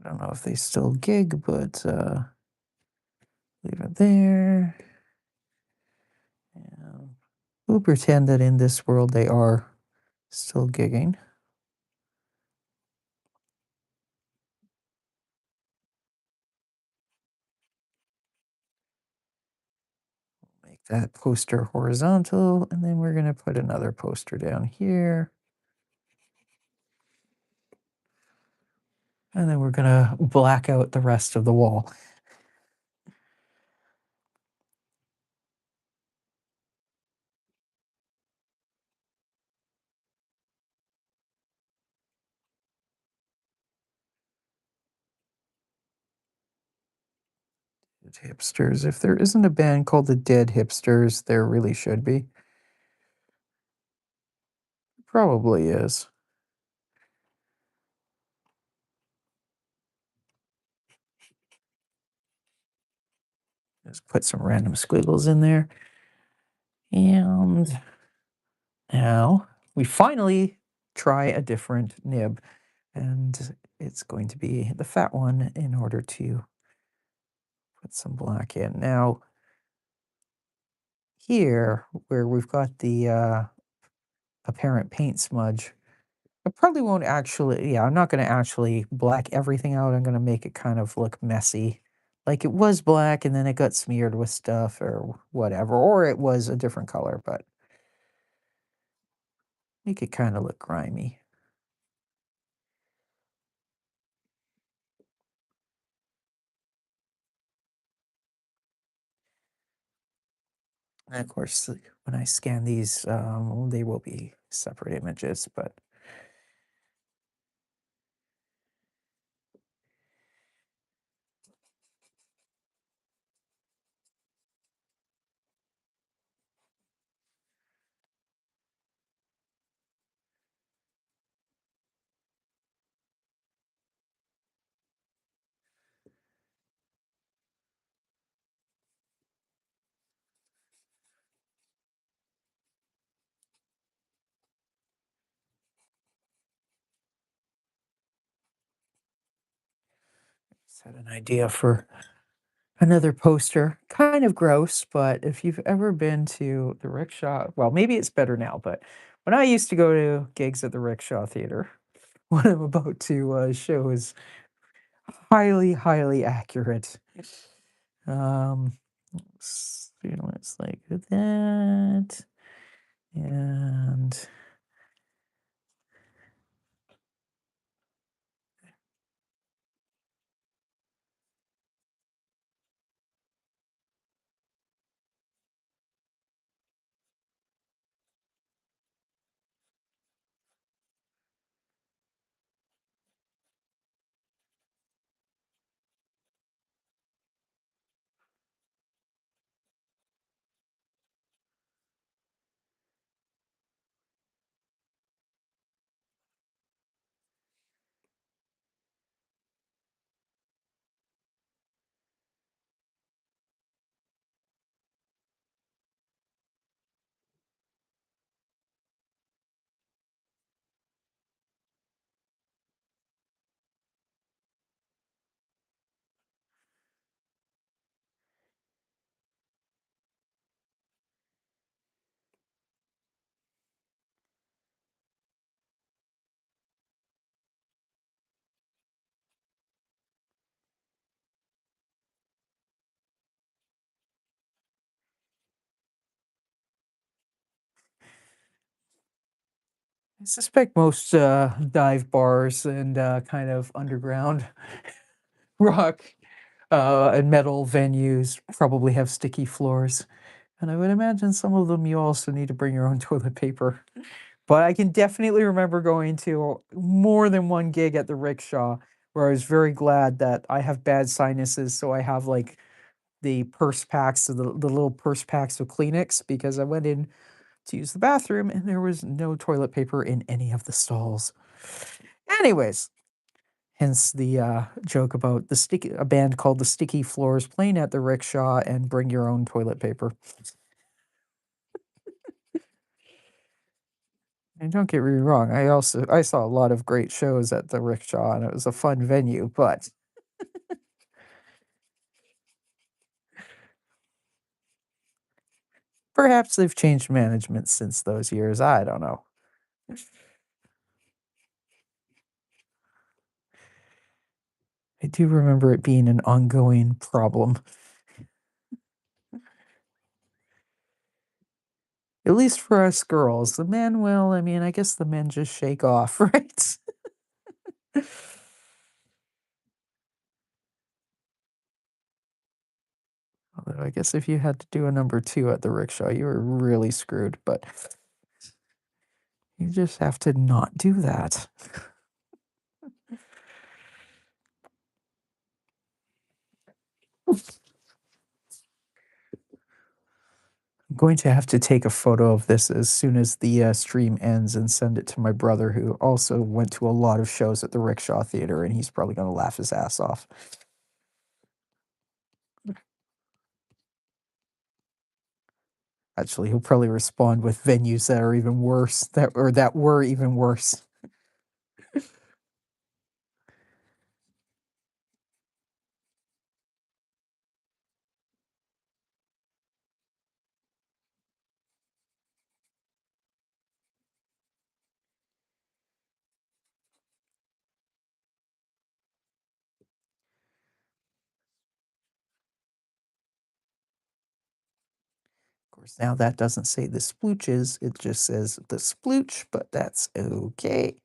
I don't know if they still gig, but leave it there. And we'll pretend that in this world they are still gigging. Make that poster horizontal, and then we're going to put another poster down here. And then we're going to black out the rest of the wall. Hipsters. If there isn't a band called the Dead Hipsters, there really should be. Probably is. Just put some random squiggles in there. And now we finally try a different nib. And it's going to be the fat one in order to put some black in. Now, here, where we've got the apparent paint smudge, I probably won't actually, yeah, I'm not going to actually black everything out. I'm going to make it kind of look messy. Like it was black and then it got smeared with stuff or whatever, or it was a different color, but make it kind of look grimy. And of course, when I scan these, they will be separate images, but just had an idea for another poster. Kind of gross, but if you've ever been to the rickshaw, well, maybe it's better now, but when I used to go to gigs at the rickshaw theater, what I'm about to show is highly, highly accurate. Um, let's like that, and I suspect most dive bars and kind of underground rock and metal venues probably have sticky floors. And I would imagine some of them you also need to bring your own toilet paper. But I can definitely remember going to more than one gig at the rickshaw where I was very glad that I have bad sinuses, so I have like the purse packs, the little purse packs of Kleenex, because I went in to use the bathroom and there was no toilet paper in any of the stalls. Anyways, hence the joke about a band called the Sticky Floors playing at the rickshaw and bring your own toilet paper. And don't get me wrong, I saw a lot of great shows at the rickshaw and it was a fun venue, but perhaps they've changed management since those years. I don't know. I do remember it being an ongoing problem. At least for us girls. The men, well, I mean, I guess the men just shake off, right? Although I guess if you had to do a number two at the rickshaw, you were really screwed, but you just have to not do that. I'm going to have to take a photo of this as soon as the stream ends and send it to my brother, who also went to a lot of shows at the rickshaw theater, and he's probably going to laugh his ass off. Actually, he'll probably respond with venues that are even worse, that were even worse. Of course, now that doesn't say the splooches, it just says the splooch, but that's okay.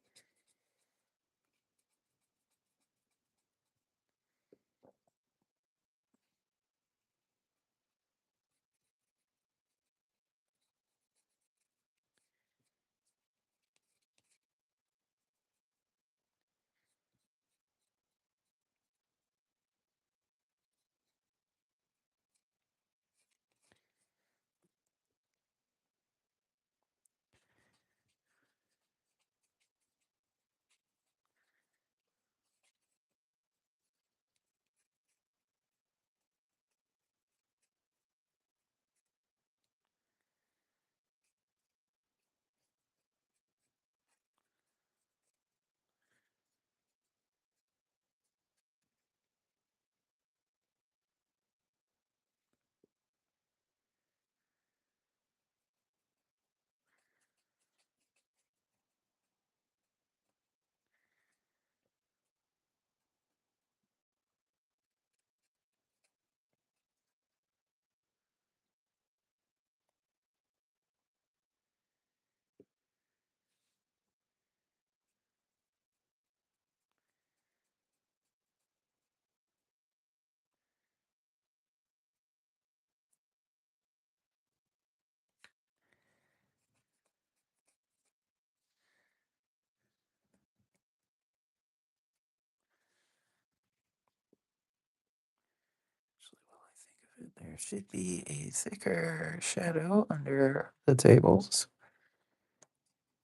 Actually, while I think of it, there should be a thicker shadow under the tables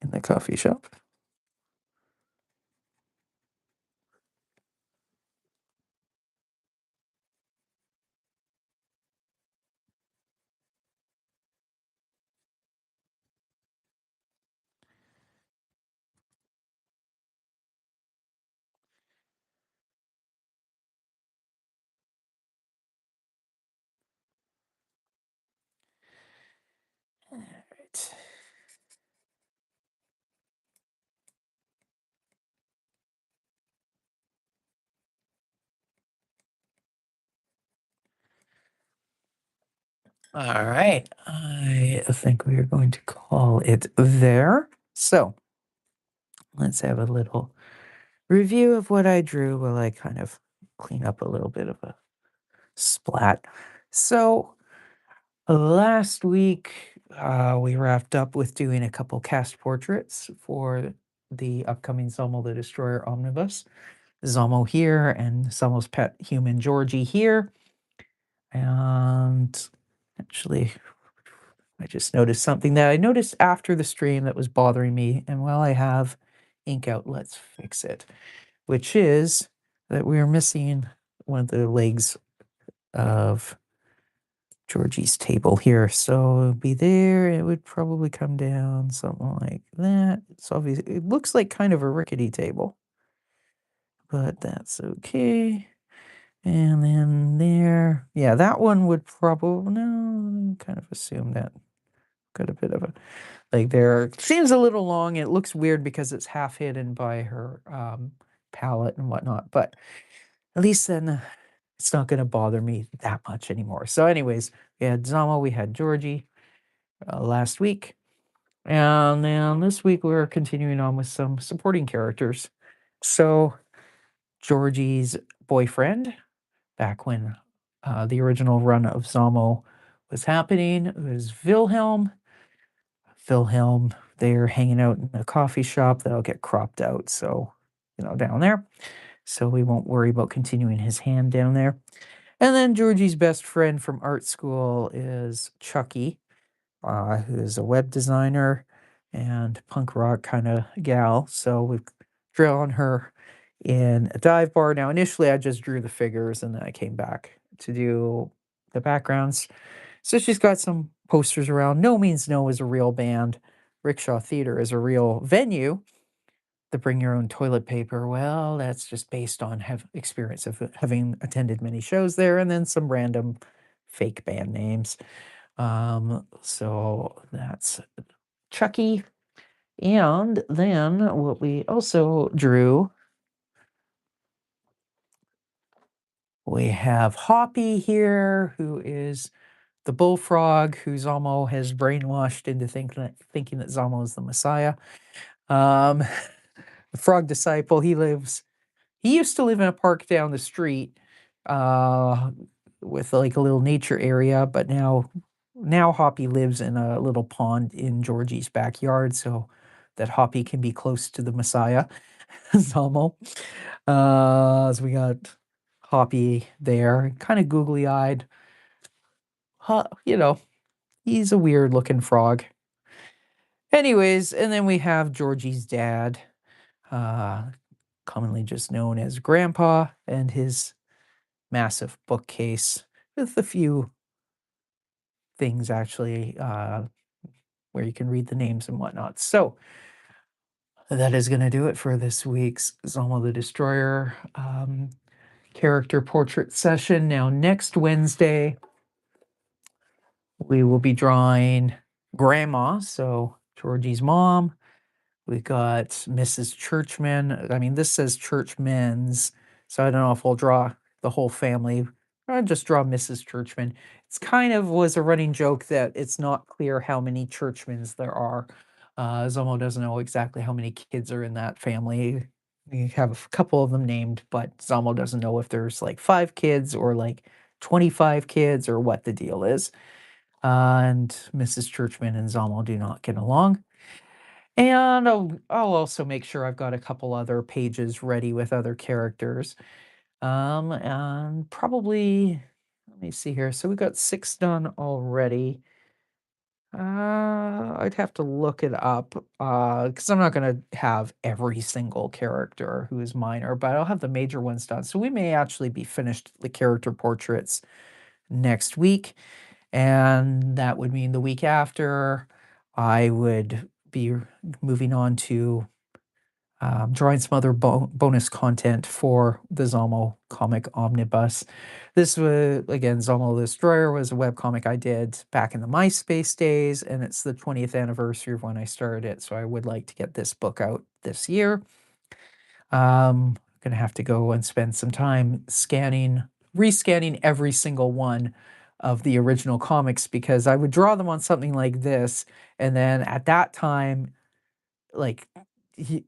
in the coffee shop. All right. All right. I think we are going to call it there. So let's have a little review of what I drew while I kind of clean up a little bit of a splat. So last week, we wrapped up with doing a couple cast portraits for the upcoming Zamo the Destroyer omnibus. Zamo here and Zamo's pet human Georgie here. And actually, I just noticed something that I noticed after the stream that was bothering me. And while I have ink out, let's fix it, which is that we are missing one of the legs of Georgie's table here. So it'd be there, it would probably come down something like that. It's obvious, it looks like kind of a rickety table, but that's okay. And then there, yeah, that one would probably, no, kind of assume that. Got a bit of a, like there, seems a little long. It looks weird because it's half hidden by her palette and whatnot, but at least then it's not going to bother me that much anymore. So anyways, we had Zamo, we had Georgie last week. And then this week we're continuing on with some supporting characters. So Georgie's boyfriend, back when the original run of Zamo was happening, it was Wilhelm. Wilhelm, they're hanging out in a coffee shop that'll get cropped out. So, down there. So we won't worry about continuing his hand down there. And then Georgie's best friend from art school is Chuckie, who is a web designer and punk rock kind of gal. So we've drawn her in a dive bar. Now, initially, I just drew the figures and then I came back to do the backgrounds. So she's got some posters around. No Means No is a real band. Rickshaw Theater is a real venue. The Bring Your Own Toilet Paper, well, that's just based on experience of having attended many shows there, and then some random fake band names. So that's Chuckie. And then what we also drew, we have Hoppy here, who is the bullfrog who Zamo has brainwashed into thinking that Zamo is the Messiah. Um, the frog disciple, he used to live in a park down the street, uh, with like a little nature area, but now Hoppy lives in a little pond in Georgie's backyard, so that Hoppy can be close to the Messiah, Zamo. So we got Hoppy there, kind of googly eyed. You know, he's a weird looking frog. Anyways, and then we have Georgie's dad, uh, commonly just known as Grandpa, and his massive bookcase with a few things actually, where you can read the names and whatnot. So that is going to do it for this week's Zamo the Destroyer character portrait session. Now, next Wednesday, we will be drawing Grandma, so Georgie's mom. We got Mrs. Churchman. I mean, this says Churchmen's, so I don't know if we'll draw the whole family. I'll just draw Mrs. Churchman. It's kind of was a running joke that it's not clear how many Churchmans there are. Zomo doesn't know exactly how many kids are in that family. We have a couple of them named, but Zomo doesn't know if there's like 5 kids or like 25 kids or what the deal is. And Mrs. Churchman and Zomo do not get along. And I'll also make sure I've got a couple other pages ready with other characters. And probably, let me see here. So we got 6 done already. I'd have to look it up, because I'm not gonna have every single character who is minor, but I'll have the major ones done. So we may actually be finished the character portraits next week, and that would mean the week after I would be moving on to drawing some other bonus content for the Zamo comic omnibus. This was, again, Zamo the Destroyer was a webcomic I did back in the MySpace days, and it's the 20th anniversary of when I started it, so I would like to get this book out this year. Gonna have to go and spend some time rescanning every single one of the original comics, because I would draw them on something like this, and then at that time, like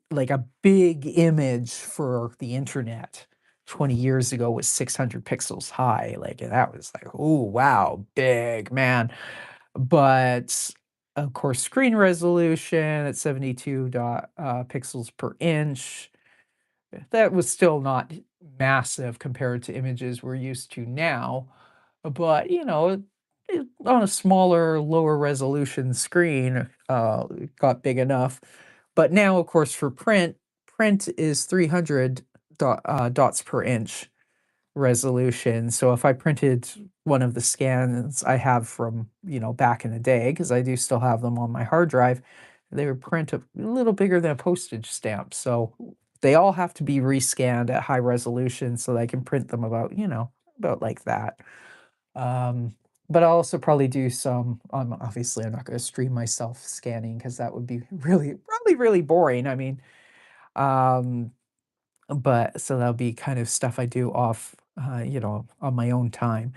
like a big image for the internet 20 years ago was 600 pixels high. Like, and that was like, oh wow, big, man. But of course, screen resolution at 72 pixels per inch, that was still not massive compared to images we're used to now. But on a smaller, lower resolution screen, it got big enough. But now, of course, for print is 300 dots per inch resolution. So if I printed one of the scans I have from, back in the day, because I do still have them on my hard drive, they would print a little bigger than a postage stamp. So they all have to be rescanned at high resolution so that I can print them about like that. But I'll also probably do some, obviously I'm not going to stream myself scanning, because that would be probably really boring. I mean, um, but so that'll be kind of stuff I do off, on my own time.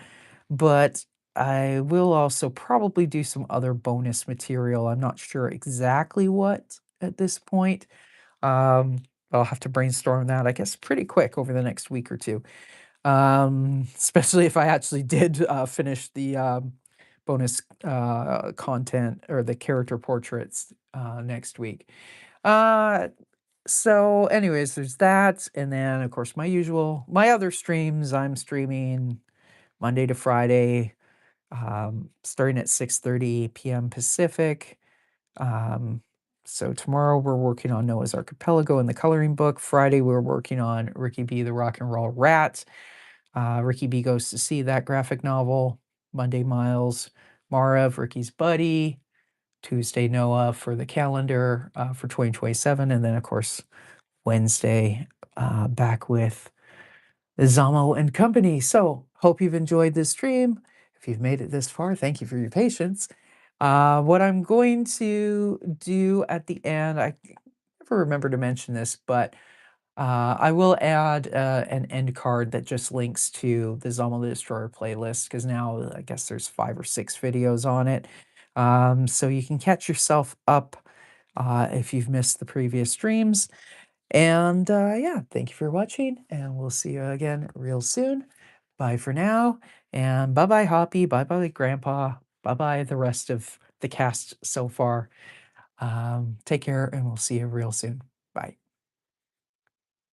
But I will also probably do some other bonus material. I'm not sure exactly what at this point. I'll have to brainstorm that, I guess, pretty quick over the next week or two. Especially if I actually did finish the bonus content or the character portraits next week. Uh, so anyways, there's that. And then of course my other streams, I'm streaming Monday to Friday, starting at 6:30 p.m. Pacific. Um, so tomorrow we're working on Noah's Archipelago and the coloring book. Friday we're working on Ricky B. the Rock and Roll Rat. Ricky B. Goes to Sea, that graphic novel. Monday, Miles. Mara, Ricky's buddy, Tuesday, Noah for the calendar for 2027. And then, of course, Wednesday, back with Zamo and company. So, hope you've enjoyed this stream. If you've made it this far, thank you for your patience. What I'm going to do at the end, I never remember to mention this, but I will add an end card that just links to the Zamo the Destroyer playlist, because now I guess there's 5 or 6 videos on it. So you can catch yourself up if you've missed the previous streams. And yeah, thank you for watching, and we'll see you again real soon. Bye for now, and bye-bye Hoppy, bye-bye Grandpa, bye-bye the rest of the cast so far. Take care, and we'll see you real soon. Bye.